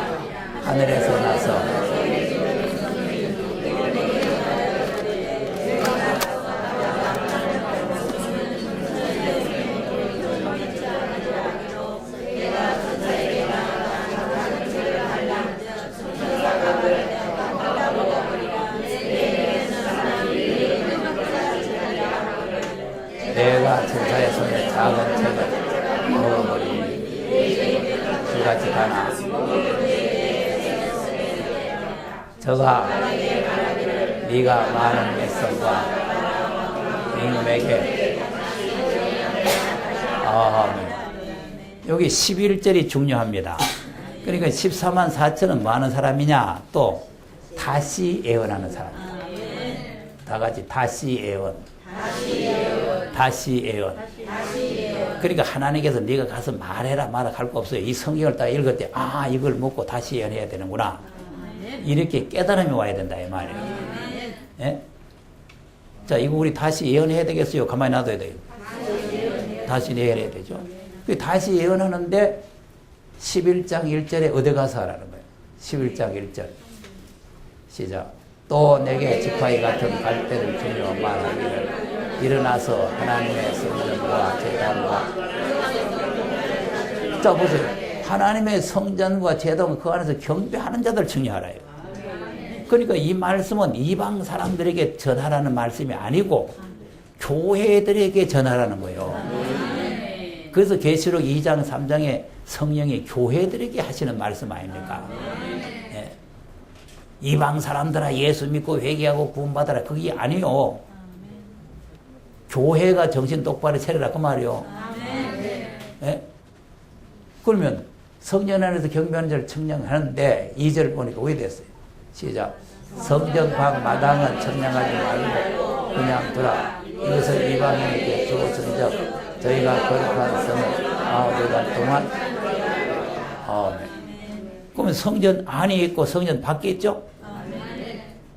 하늘에서 나서 내가 천사의 손에 작은 책을 먹어버리니 그같이 가나 저가 네가 많은 백성과 임금에게 여기 11절이 중요합니다. 그러니까 14만 4천은 뭐 하는 사람이냐? 또 다시 예언하는 사람이다. 다 같이 다시 예언. 다시 예언. 그러니까 하나님께서 네가 가서 말해라 말아 할 거 없어요. 이 성경을 딱 읽을 때 이걸 먹고 다시 예언해야 되는구나. 이렇게 깨달음이 와야 된다 이 말이에요. 예? 자, 이거 우리 다시 예언해야 되겠어요? 가만히 놔둬야 돼요. 다시 예언해야 되죠. 다시 예언하는데 11장 1절에 어디 가서 하라는 거예요. 11장 1절 시작. 또 내게 지팡이 같은 갈대를 주며 말하기를 일어나서 하나님의 성전과 제단과 자 보세요. 하나님의 성전과 제단 그 안에서 경배하는 자들 청리하라요. 그러니까 이 말씀은 이방 사람들에게 전하라는 말씀이 아니고 교회들에게 전하라는 거예요. 그래서 계시록 2장 3장에 성령이 교회들에게 하시는 말씀 아닙니까? 예. 이방 사람들아 예수 믿고 회개하고 구원받아라 그게 아니요. 교회가 정신 똑바로 차리라 그 말이요. 예? 그러면 성전 안에서 경배하는 자를 청량하는데 2절 보니까 왜 됐어요? 시작. 성전 밖 마당은 청량하지 말고 그냥 두라. 이것을 이방인에게 주었은즉 저희가 거룩한 성을 9달 동안 그러면 성전 안에 있고 성전 밖에 있죠?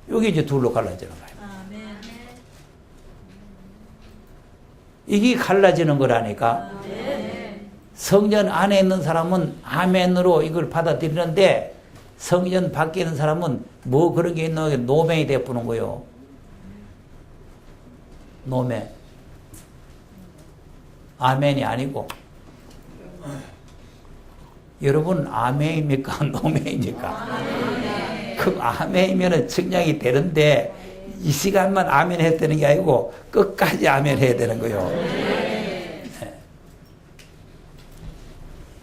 여기 이제 둘로 갈라지는 거예요. 이게 갈라지는 거라니까. 성전 안에 있는 사람은 아멘으로 이걸 받아들이는데 성전 밖에 있는 사람은 뭐 그런 게 있나 노맹이 되어보는 거예요. 노맹. 아멘이 아니고. 여러분 아멘입니까? 노맹입니까? 그 아멘이면 측량이 되는데 이 시간만 아멘 해야 되는 게 아니고 끝까지 아멘 해야 되는 거예요. 네.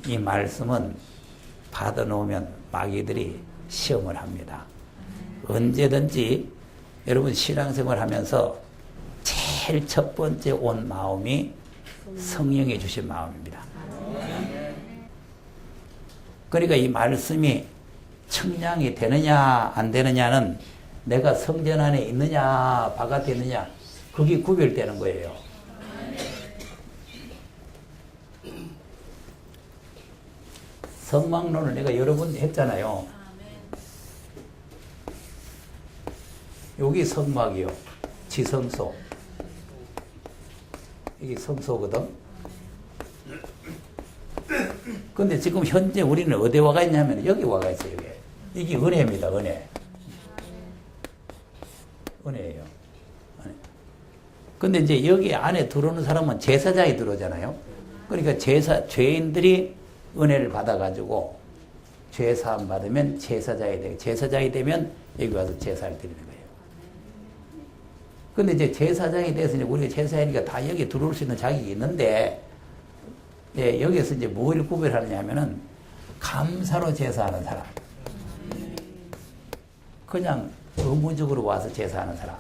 이 말씀은 받아놓으면 마귀들이 시험을 합니다. 언제든지 여러분 신앙생활 하면서 제일 첫 번째 온 마음이 성령이 주신 마음입니다. 그러니까 이 말씀이 청량이 되느냐 안 되느냐는 내가 성전 안에 있느냐 바깥에 있느냐 그게 구별되는 거예요. 성막론을 내가 여러 번 했잖아요. 여기 성막이요. 지성소. 이게 성소거든. 근데 지금 현재 우리는 어디 와가 있냐면 여기 와가 있어요. 여기. 이게 은혜입니다. 은혜예요. 근데 이제 여기 안에 들어오는 사람은 제사장이 들어오잖아요. 그러니까 죄인들이 은혜를 받아가지고 죄사함 받으면 제사장이 되고 제사장이 되면 여기 와서 제사를 드리는 거예요. 근데 이제 제사장이 돼서 이제 우리가 제사장이니까 다 여기 들어올 수 있는 자격이 있는데 예, 여기서 이제 뭘 구별하느냐 하면은 감사로 제사하는 사람. 그냥 의무적으로 와서 제사하는 사람.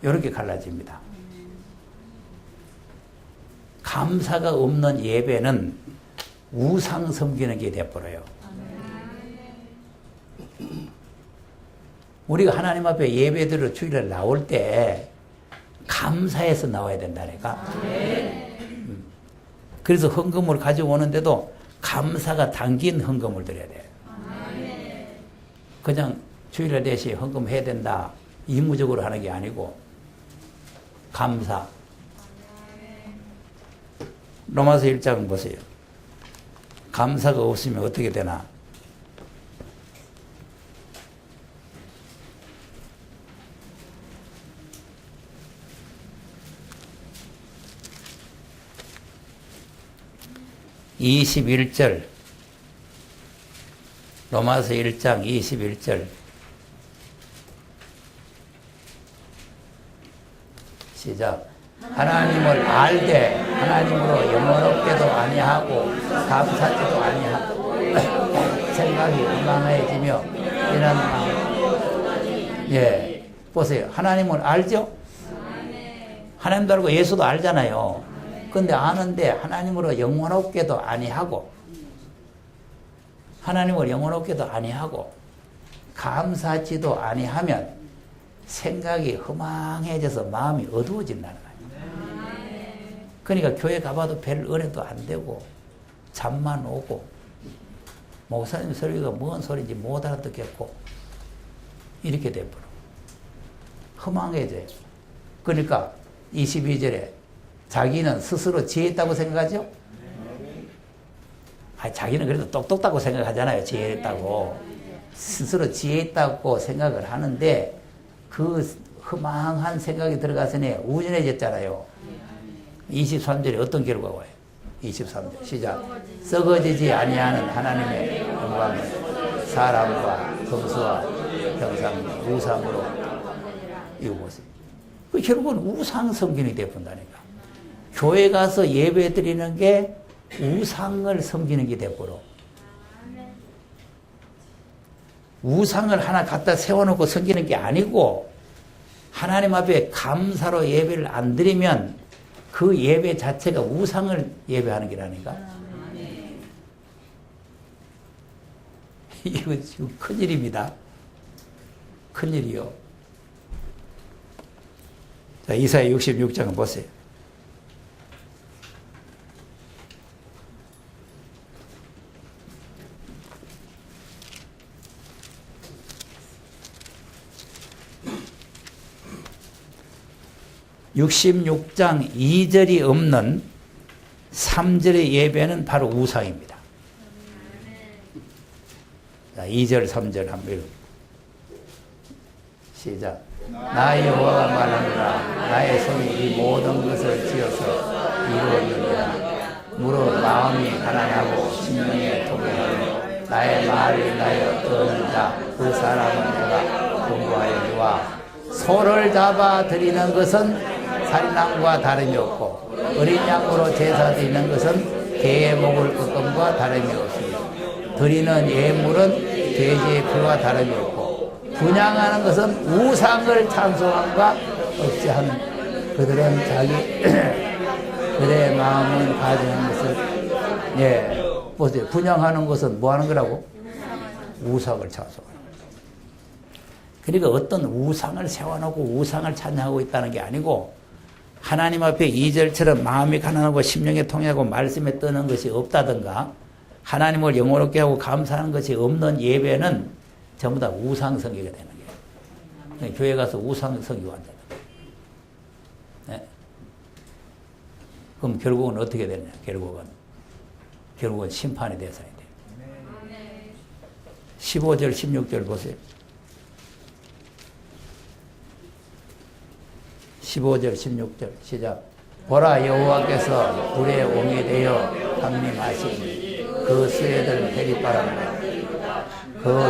이렇게 갈라집니다. 감사가 없는 예배는 우상 섬기는 게 돼버려요. 우리가 하나님 앞에 예배드려 주일에 나올 때 감사해서 나와야 된다니까. 그래서 헌금을 가져오는데도 감사가 담긴 헌금을 드려야 돼요. 그냥 주일에 대신 헌금해야 된다. 의무적으로 하는 게 아니고 감사. 로마서 1장 보세요. 감사가 없으면 어떻게 되나? (21절) 로마서 1장 21절 시작. 하나님을 알되 하나님으로 영원롭게도 아니하고 감사지도 아니하고 생각이 엉망해지며 이런 마음. 예, 보세요. 하나님을 알죠? 하나님도 알고 예수도 알잖아요. 근데 아는데 하나님으로 영원롭게도 아니하고 하나님을 영원롭게도 아니하고 감사지도 아니하면 생각이 허망해져서 마음이 어두워진다는 거예요. 그러니까 교회 가봐도 별 은혜도 안 되고 잠만 오고 목사님 설교가 뭔 소리인지 못 알아듣겠고 이렇게 돼버려. 허망해져요. 그러니까 22절에 자기는 스스로 지혜있다고 생각하죠? 자기는 그래도 똑똑하다고 생각하잖아요. 지혜있다고. 스스로 지혜있다고 생각을 하는데 그 허망한 생각이 들어가서는 우준해졌잖아요. 23절에 어떤 결과가 와요? 23절 시작. 썩어지지 아니하는 하나님의 영광을 사람과 검수와 형상 우상으로 이거 보세요. 그 결국은 우상 섬기는 게 돼본다니까. 교회 가서 예배 드리는 게 우상을 섬기는 게 돼버려. 우상을 하나 갖다 세워놓고 섬기는 게 아니고 하나님 앞에 감사로 예배를 안 드리면 그 예배 자체가 우상을 예배하는 게라니까. 이거 지금 큰일입니다. 큰일이요. 자, 이사야 66장을 보세요. (66장) 2절이 없는 3절의 예배는 바로 우상입니다. 자, 2절 3절 한번 읽어. 시작. 나 여호와가 말하노라. 나의 손이 이 모든 것을 지어서 이루었느니라. 무릇 마음이 가난하고 심령에 통쾌하며 나의 말을 나여 듣는 자 그 사람은 내가 공부하여니와 소를 잡아 드리는 것은 살인함과 다름이 없고 어린 양으로 제사 드리는 것은 개의 목을 꺾음과 다름이 없습니다. 드리는 예물은 돼지의 피와 다름이 없고 분향하는 것은 우상을 찬송함과 없이 하는 그들은 자기 그들의 마음은 가지는 것을 보세요. 분향하는 것은 뭐 하는 거라고? 우상을 찬송하는 거예요. 그러니까 어떤 우상을 세워놓고 우상을 찬양하고 있다는 게 아니고 하나님 앞에 2절처럼 마음이 가난하고 심령에 통하고 말씀에 뜨는 것이 없다든가 하나님을 영원롭게 하고 감사하는 것이 없는 예배는 전부 다 우상 섬기가 되는 거예요. 교회 가서 우상 섬기고 한다. 네? 그럼 결국은 어떻게 되느냐? 결국은 심판의 대상이 돼요. 15절 16절 보세요. 15절 16절 시작. 보라 여호와께서 불의 옹이 되어 강림하시니 그 수레들 대립바람과 그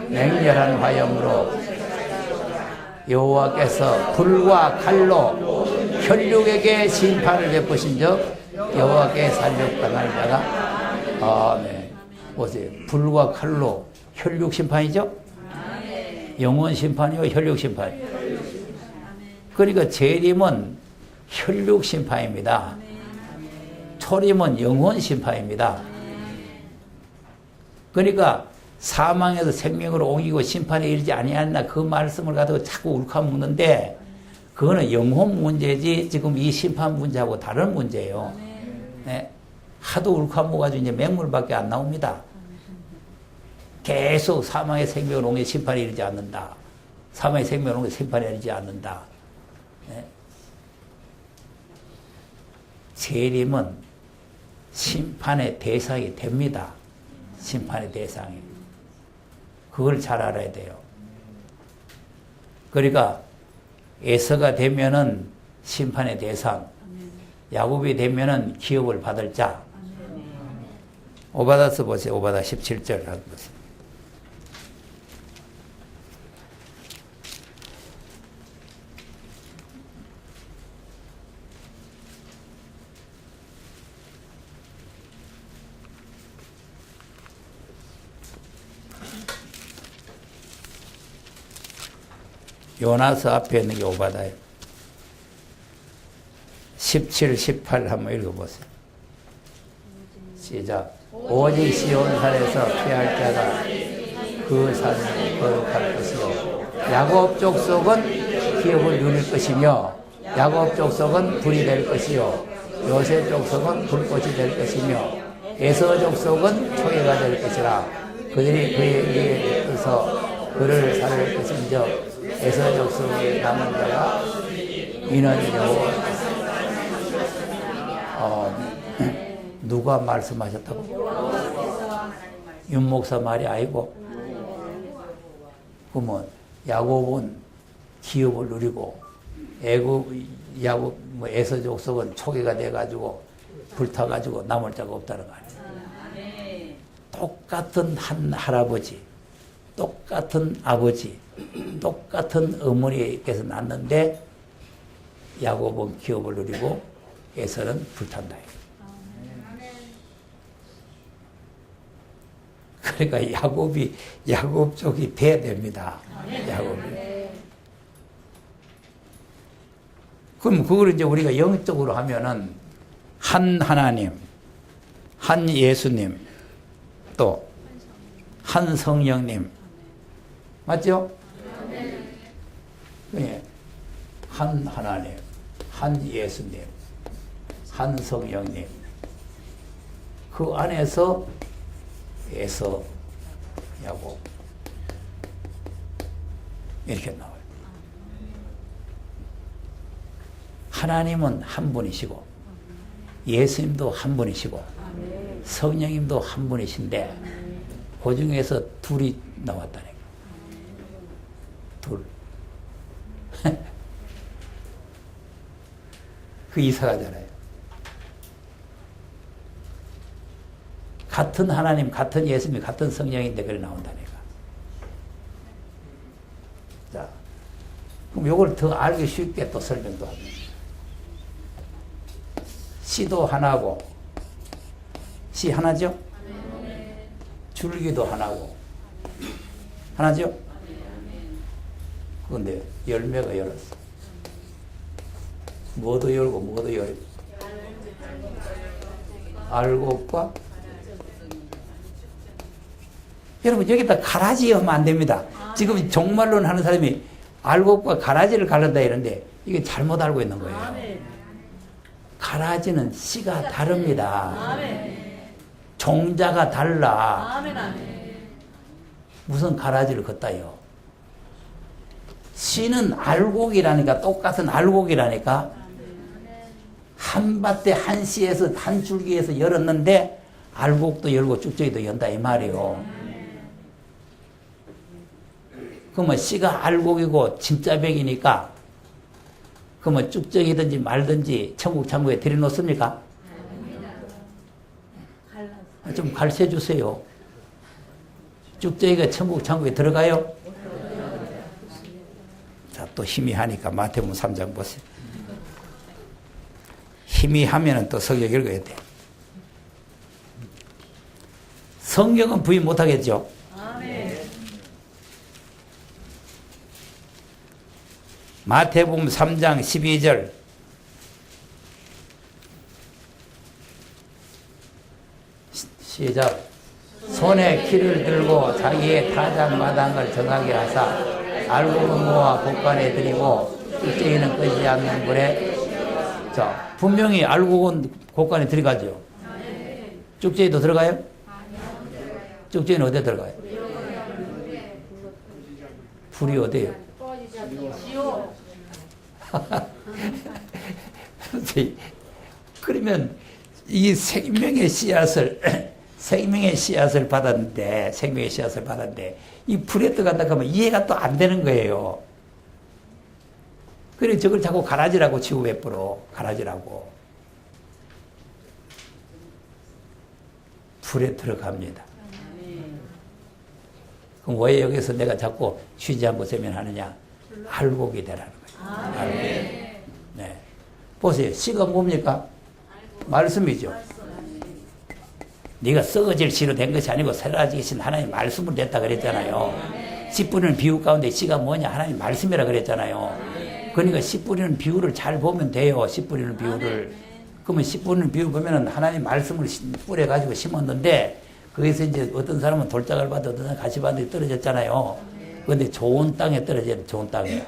맹렬한 화염으로 여호와께서 불과 칼로 혈육에게 심판을 베푸신 적 여호와께 살육당할 자가 아멘. 보세요. 불과 칼로 혈육 심판이죠? 영원 심판이요, 혈육 심판이요. 그러니까 재림은 혈육 심판입니다. 초림은 영원 심판입니다. 그러니까 사망에서 생명으로 옮기고 심판에 이르지 아니하였나 그 말씀을 가지고 자꾸 울컥먹는데 그거는 영혼 문제지 지금 이 심판 문제하고 다른 문제예요. 네. 하도 울컥먹어가지고 이제 맹물밖에 안 나옵니다. 계속 사망의 생명을 옮겨 심판에 이르지 않는다. 사망의 생명을 옮겨 심판에 이르지 않는다. 네? 재림은 심판의 대상이 됩니다. 심판의 대상이. 그걸 잘 알아야 돼요. 그러니까 에서가 되면은 심판의 대상, 야곱이 되면은 기업을 받을 자. 오바다서 보세요. 오바다 17절 하고 보세요. 요나서 앞에 있는 게 오바다예요. 17, 18 한번 읽어보세요. 시작. 오직 시온산에서 피할 자가 그 산을 거룩할 것이요 야곱 족속은 기업을 누릴 것이며 야곱 족속은 불이 될 것이요 요셉 족속은 불꽃이 될 것이며 에서 족속은 초계가 될 것이라. 그들이 그의 위에 떠서 그를 살릴 것인즉 에서 족속의 남은 자가 이는 여호와. 누가 말씀하셨다고? 윤목사 말이 아니고. 그러면 야곱은 기업을 누리고 야곱 에서 족속은 초기가 돼가지고 불타가지고 남을 자가 없다는 거 아니에요. 똑같은 한 할아버지, 똑같은 아버지, 똑같은 어머니께서 낳는데 야곱은 기업을 누리고 에서는 불탄다. 그러니까 야곱 쪽이 돼야 됩니다. 야곱이. 그럼 그걸 이제 우리가 영적으로 하면은 한 하나님, 한 예수님, 또 한 성령님, 맞죠? 네. 한 하나님, 한 예수님, 한 성령님. 그 안에서 에서 야곱 이렇게 나와요. 하나님은 한 분이시고 예수님도 한 분이시고 성령님도 한 분이신데 그 중에서 둘이 나왔다는 거예요. 둘. 그 이사가잖아요. 같은 하나님, 같은 예수님, 같은 성령인데 그래 나온다니까. 자, 그럼 이걸 더 알기 쉽게 또 설명도 합니다. 씨도 하나고, 씨 하나죠? 줄기도 하나고, 하나죠? 그런데 열매가 열었어. 뭐도 열고, 뭐도 열고. 알곡과 여러분 여기다 가라지 하면 안 됩니다. 지금 종말론 하는 사람이 알곡과 가라지를 가른다 이런데 이게 잘못 알고 있는 거예요. 가라지는 씨가 다릅니다. 종자가 달라. 무슨 가라지를 걷다요. 씨는 알곡이라니까, 똑같은 알곡이라니까. 한 밭에 한 씨에서 한 줄기에서 열었는데 알곡도 열고 쭉저기도 연다 이 말이에요. 그러면 씨가 알곡이고 진짜 백이니까 그러면 쭉저기든지 말든지 천국 창고에 들여놓습니까? 좀 가르쳐 주세요. 쭉저기가 천국 창고에 들어가요? 자, 또 희미하니까 마태복음 3장 보세요. 희미하면은 또 성경 읽어야 돼. 성경은 부인 못하겠죠? 마태복음 3장 12절 시작. 손에 키를 들고 자기의 타작마당을 정하게 하사 알곡은 모아 곡간에 들이고 쭉저기는 끄지 않는 불에. 자, 분명히 알곡은 곡간에 들어가죠. 쭉저기도 들어가요? 쭉저기는 어디에 들어가요? 불이 어디에요? 그러면 이 생명의 씨앗을 받았는데 이 불에 들어간다 하면 이해가 또 안 되는 거예요. 그래 저걸 자꾸 가라지라고 치고 베풀어. 가라지라고. 불에 들어갑니다. 그럼 왜 여기서 내가 자꾸 쉬지 않고 세면하느냐? 알곡이 되라는 거예요. 알곡. 네. 보세요. 씨가 뭡니까? 말씀이죠. 네가 썩어질 씨로 된 것이 아니고 새로워지신 하나님 말씀으로 됐다 그랬잖아요. 씨 뿌리는 비유 가운데 씨가 뭐냐? 하나님 말씀이라 그랬잖아요. 그러니까 씨 뿌리는 비유를 잘 보면 돼요. 씨 뿌리는 비유를. 그러면 씨 뿌리는 비유 보면은 하나님 말씀을 뿌려가지고 심었는데 거기서 이제 어떤 사람은 돌짝을 받아 어떤 사람은 가시밭에 떨어졌잖아요. 그런데 좋은 땅에 떨어져야 돼. 좋은 땅에.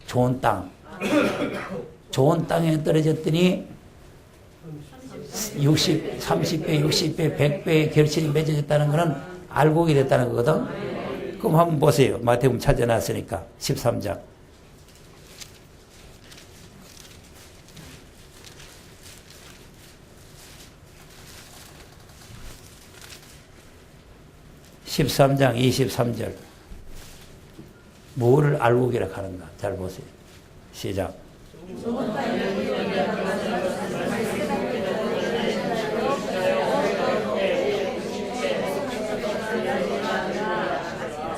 좋은 땅. 좋은 땅에 떨어졌더니 30배, 60배, 100배의 결실이 맺어졌다는 것은 알곡이 됐다는 거거든. 그럼 한번 보세요. 마태복음 찾아놨으니까 13장. (13장) 23절. 뭐를 알곡이라 하는가? 잘 보세요. 시작.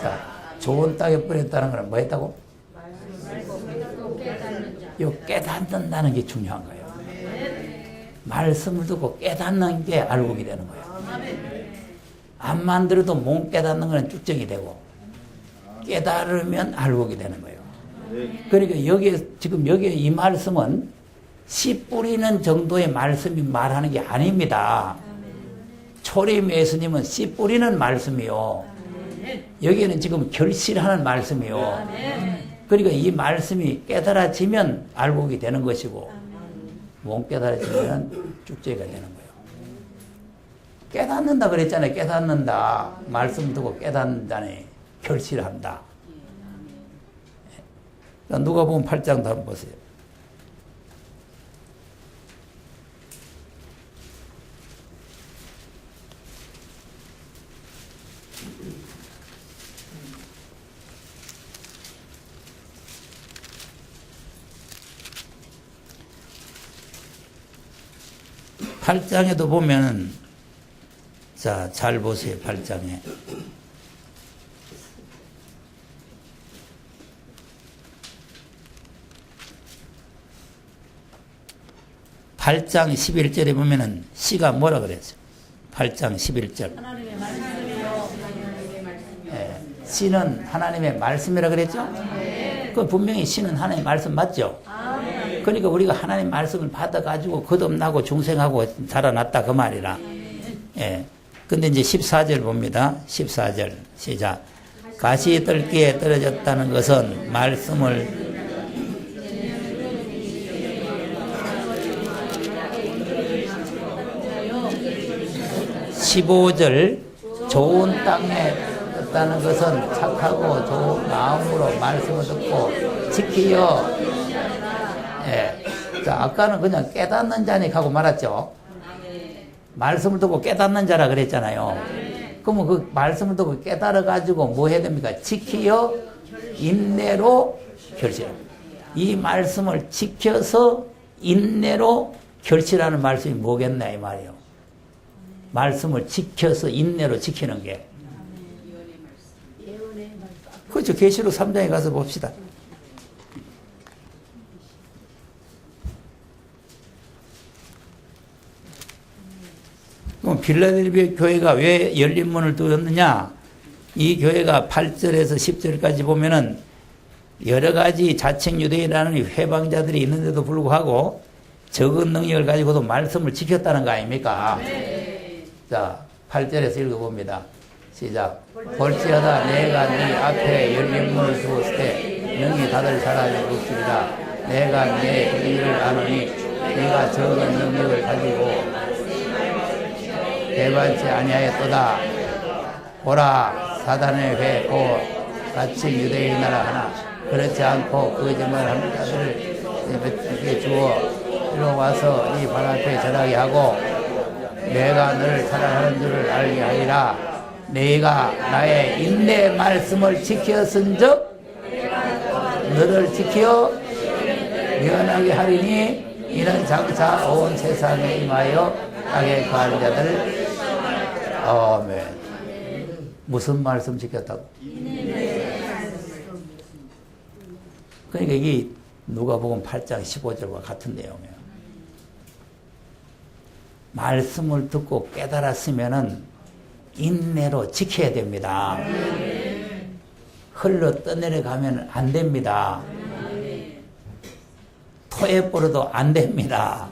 자, 좋은 땅에 뿌렸다는 건 뭐 했다고? 요 깨닫는다는 게 중요한 거예요. 말씀을 듣고 깨닫는 게 알곡이 되는 거예요. 암만 들어도 못 깨닫는 건 쭉정이 되고 깨달으면 알곡이 되는 거예요. 그러니까 여기에 이 말씀은 씨 뿌리는 정도의 말씀이 말하는 게 아닙니다. 초림 예수님은 씨 뿌리는 말씀이요. 여기에는 지금 결실하는 말씀이요. 그러니까 이 말씀이 깨달아지면 알곡이 되는 것이고 못 깨달아지면 쭉정이가 되는 거예요. 깨닫는다 그랬잖아요. 깨닫는다. 말씀 듣고 깨닫는다니. 결실한다. 누가복음 8장도 한번 보세요. (8장에도) 보면 자, 잘 보세요. 8장에. 8장 11절에 보면은 씨가 뭐라 그랬어요? 8장 11절. 예, 씨는 하나님의 말씀이라 그랬죠? 그 분명히 씨는 하나님의 말씀 맞죠? 그러니까 우리가 하나님 말씀을 받아가지고 거듭나고 중생하고 자라났다 그 말이라. 예. 근데 이제 14절 봅니다. 14절 시작. 가시떨기에 떨어졌다는 것은 말씀을 15절 좋은 땅에 떴다는 것은 착하고 좋은 마음으로 말씀을 듣고 지키려. 예. 자, 아까는 그냥 깨닫는 자니 하고 말았죠. 말씀을 듣고 깨닫는 자라 그랬잖아요. 그러면 그 말씀을 듣고 깨달아가지고 뭐 해야 됩니까? 지키어 인내로 결실. 이 말씀을 지켜서 인내로 결실하는 말씀이 뭐겠나 이 말이에요. 말씀을 지켜서 인내로 지키는 게. 그렇죠. 계시록 3장에 가서 봅시다. 그럼 빌라델비아 교회가 왜 열린 문을 두었느냐? 이 교회가 8절에서 10절까지 보면은 여러 가지 자칭 유대인이라는 회방자들이 있는데도 불구하고 적은 능력을 가지고도 말씀을 지켰다는 거 아닙니까? 네. 자, 8절에서 읽어봅니다. 시작. 볼지어다 내가 네 앞에 열린 문을 두었을 때 능히 닫을 사람이 없으리라. 내가 네 일을 아노니 네가 적은 능력을 가지고 배반치 아니하였도다. 보라 사단의 회 곧 같이 유대인 나라 하나 그렇지 않고 거짓말하는 자들을 주어 일로 와서 이 발 앞에 절하게 하고 내가 너를 사랑하는 줄을 알게 하리라. 내가 나의 인내 말씀을 지켰은즉 너를 지켜 면하게 하리니 이는 장차 온 세상에 임하여 땅에 거하는 자들. 아멘. 무슨 말씀 지켰다고? 그러니까 이게 누가복음 8장 15절과 같은 내용이에요. 말씀을 듣고 깨달았으면은 인내로 지켜야 됩니다. 흘러 떠내려가면 안 됩니다. 토해 버려도 안 됩니다.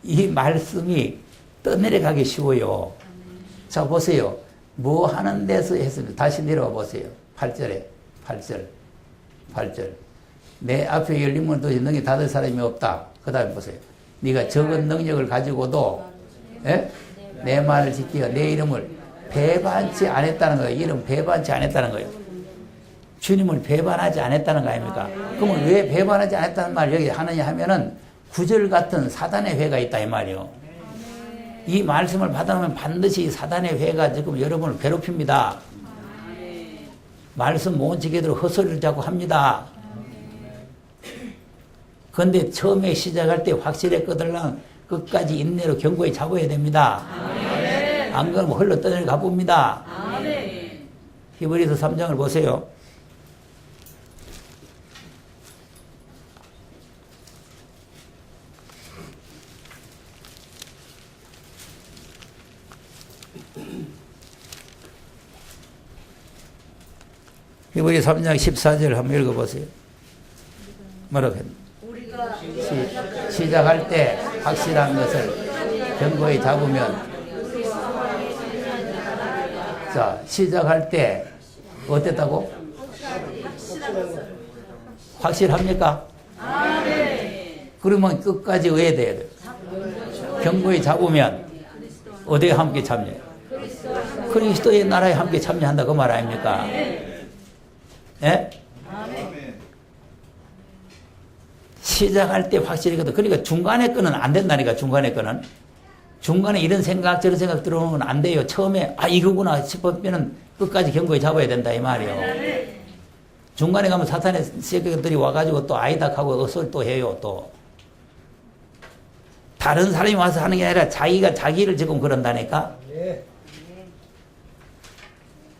이 말씀이 떠내려가기 쉬워요. 자, 보세요. 뭐 하는 데서 했습니다. 다시 내려와 보세요. 8절에, 8절. 내 앞에 열린 문을 도저히 능히 닫을 사람이 없다. 그 다음에 보세요. 네가 적은 능력을 가지고도 내 말을 지키고 내 이름을 배반치 안 했다는 거예요. 이름 배반치 안 했다는 거예요. 주님을 배반하지 않았다는 거 아닙니까? 그러면 왜 배반하지 않았다는 말을 여기 하느냐 하면은 구절 같은 사단의 회가 있다 이 말이요. 이 말씀을 받아놓으면 반드시 사단의 회가 지금 여러분을 괴롭힙니다. 말씀 못 지키도록 헛소리를 자꾸 합니다. 그런데 처음에 시작할 때 확실했거든 끝까지 인내로 견고히 잡아야 됩니다. 안 그러면 흘러 떠내려가 봅니다. 히브리서 3장을 보세요. 히브리 3장 14절 한번 읽어보세요. 뭐라고 했나? 시작할 때 확실한 것을 견고히 잡으면, 자, 시작할 때 어땠다고? 확실합니까? 그러면 끝까지 왜 돼야 돼요? 견고히 잡으면 어디에 함께 참여해요? 그리스도의 나라에 함께 참여한다 그 말 아닙니까? 예? 시작할 때 확실히거든. 그러니까 중간에 거는 안 된다니까. 중간에 거는 중간에 이런 생각 저런 생각 들어오는 건 안 돼요. 처음에 이거구나 싶으면 끝까지 견고히 잡아야 된다 이 말이에요. 중간에 가면 사탄의 세력들이 와가지고 또 아이다 하고 어설 또 해요. 또 다른 사람이 와서 하는 게 아니라 자기가 자기를 지금 그런다니까.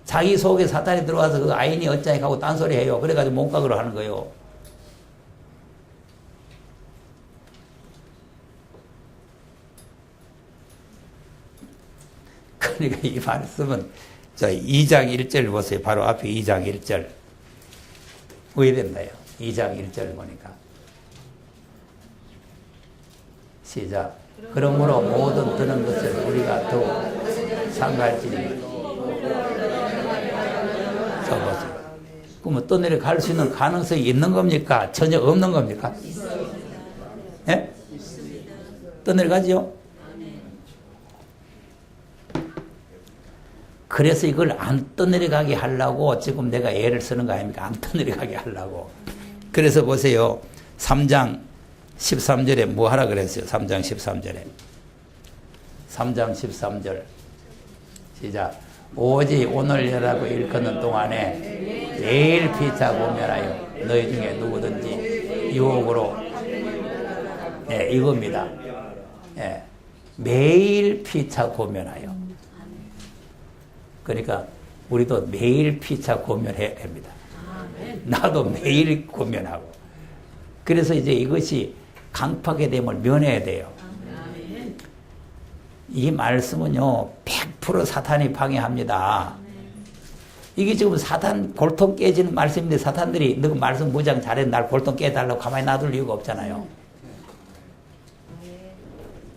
자기 속에 사탄이 들어와서 그 아인이 어쩌니 하고 딴소리 해요. 그래가지고 몸각으로 하는 거예요. 그러니까 이 말씀은 자 2장 1절 보세요. 바로 앞에 2장 1절. 왜 된다요? 2장 1절 보니까. 시작. 그러므로 모든 드는 것을 우리가 더욱 상갈지니. 자 보세요. 그러면 떠내려갈 수 있는 가능성이 있는 겁니까? 전혀 없는 겁니까? 예? 떠내려가지요? 그래서 이걸 안 떠내려가게 하려고 지금 내가 애를 쓰는 거 아닙니까? 안 떠내려가게 하려고. 그래서 보세요. 3장 13절에 뭐 하라 그랬어요? 3장 13절에. 3장 13절. 시작. 오직 오늘이라고 일컫는 동안에 매일 피차 고면하여 너희 중에 누구든지 유혹으로 이겁니다. 매일 피차 고면하여. 그러니까 우리도 매일 피차 고면해야 합니다. 나도 매일 고면하고. 그래서 이제 이것이 강팍의 됨을 면해야 돼요. 이 말씀은요 100% 사탄이 방해합니다. 이게 지금 사탄 골통 깨지는 말씀인데 사탄들이 너 말씀 무장 잘해 날 골통 깨달라고 가만히 놔둘 이유가 없잖아요.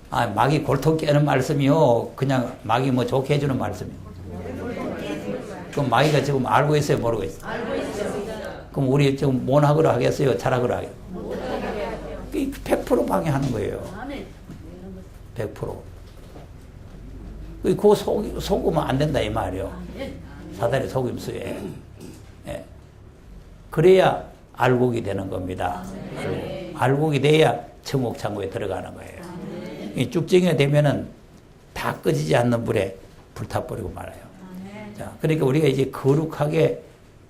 마귀 골통 깨는 말씀이요 그냥 마귀 뭐 좋게 해주는 말씀이에요. 그럼 마귀가 지금 알고 있어요? 모르고 있어요? 알고 있습니다. 그럼 우리 지금 못하거라 하겠어요? 잘하거라 하겠어요? 100% 방해하는 거예요. 100%. 그거 속으면 안 된다 이 말이에요. 사단의 속임수에. 예. 그래야 알곡이 되는 겁니다. 알곡이 돼야 청옥창고에 들어가는 거예요. 이 쭉정이가 되면은 다 꺼지지 않는 불에 불타버리고 말아요. 자, 그러니까 우리가 이제 거룩하게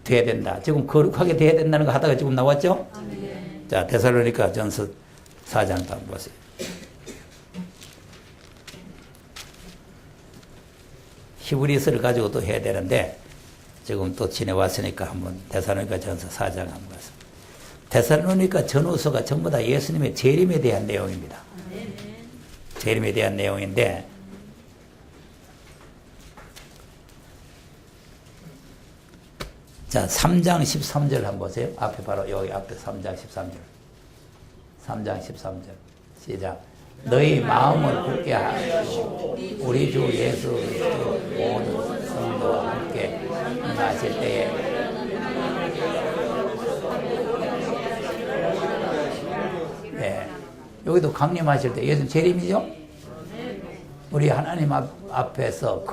돼야 된다. 지금 거룩하게 돼야 된다는 거 하다가 지금 나왔죠? 자, 데살로니가 전서 4장 한번 보세요. 히브리서를 가지고 또 해야 되는데 지금 또 지내왔으니까 한번 데살로니가 전서 4장 한번 가서. 데살로니가 전후서가 전부 다 예수님의 재림에 대한 내용입니다. 재림에 대한 내용인데 자, 3장 13절 한번 보세요. 앞에 바로 여기 앞에 3장 13절. 3장 13절. 시작. 너희 마음을 굳게 하시고 우리 주 예수 그리스도 모든 성도와 함께 임하실 때에 네. 여기도 강림하실 때 예수 재림이죠? 우리 하나님 앞에서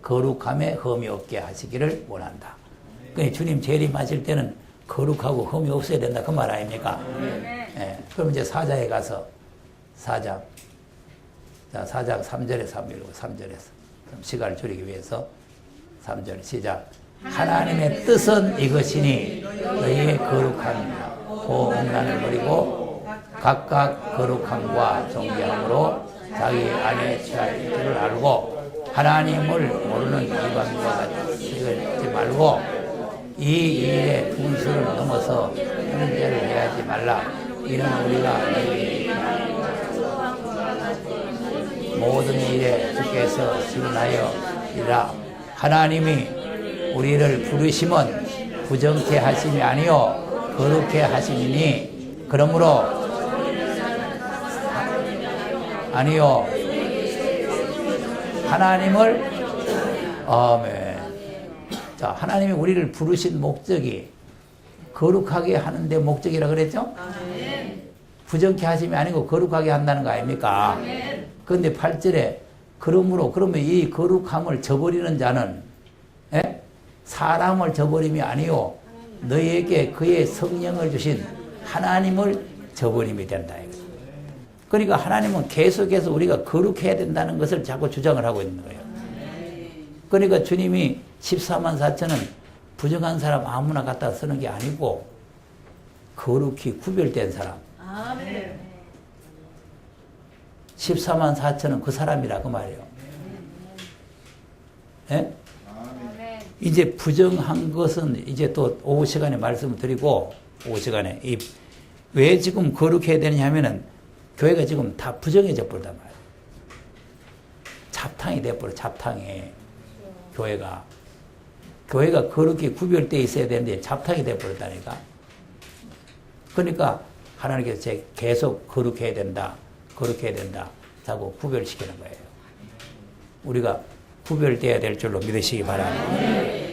거룩함에 흠이 없게 하시기를 원한다. 그러니까 주님 재림하실 때는 거룩하고 흠이 없어야 된다. 그 말 아닙니까? 네. 그럼 이제 4장에 가서 4장. 자, 4장 3절에서 한번 읽고 3절에서. 좀 시간을 줄이기 위해서 3절 시작. 하나님의 뜻은 이것이니 너희의 거룩함이나 고음란을 버리고 각각 거룩함과 존귀함으로 자기 안에 취할 줄을 알고 하나님을 모르는 이방인과 같이 되지 말고 이 일의 분수를 넘어서 형제를 해하지 말라. 이는 우리가 모든 일에 주께서 실현하여 이라. 하나님이 우리를 부르심은 부정케 하심이 아니요 거룩케 하심이니 그러므로 아니요 하나님을 아멘. 자, 하나님이 우리를 부르신 목적이 거룩하게 하는데 목적이라 그랬죠? 부정케 하심이 아니고 거룩하게 한다는 거 아닙니까? 그런데 8절에 그러면 이 거룩함을 저버리는 자는 사람을 저버림이 아니요 너희에게 그의 성령을 주신 하나님을 저버림이 된다. 그러니까 하나님은 계속해서 우리가 거룩해야 된다는 것을 자꾸 주장을 하고 있는 거예요. 그러니까 주님이 14만 4천은 부정한 사람 아무나 갖다 쓰는 게 아니고 거룩히 구별된 사람. 14만 4천은 그 사람이라 그 말이에요. 예? 이제 부정한 것은 이제 또 오후 시간에 말씀을 드리고 오후 시간에 왜 지금 거룩해야 되느냐 하면은 교회가 지금 다 부정해져 버리단 말이에요. 잡탕이 돼버려, 잡탕이. 교회가 거룩히 구별되어 있어야 되는데 잡탕이 돼버렸다니까. 그러니까 하나님께서 계속 거룩해야 된다. 자꾸 구별시키는 거예요. 우리가 구별되어야 될 줄로 믿으시기 바랍니다.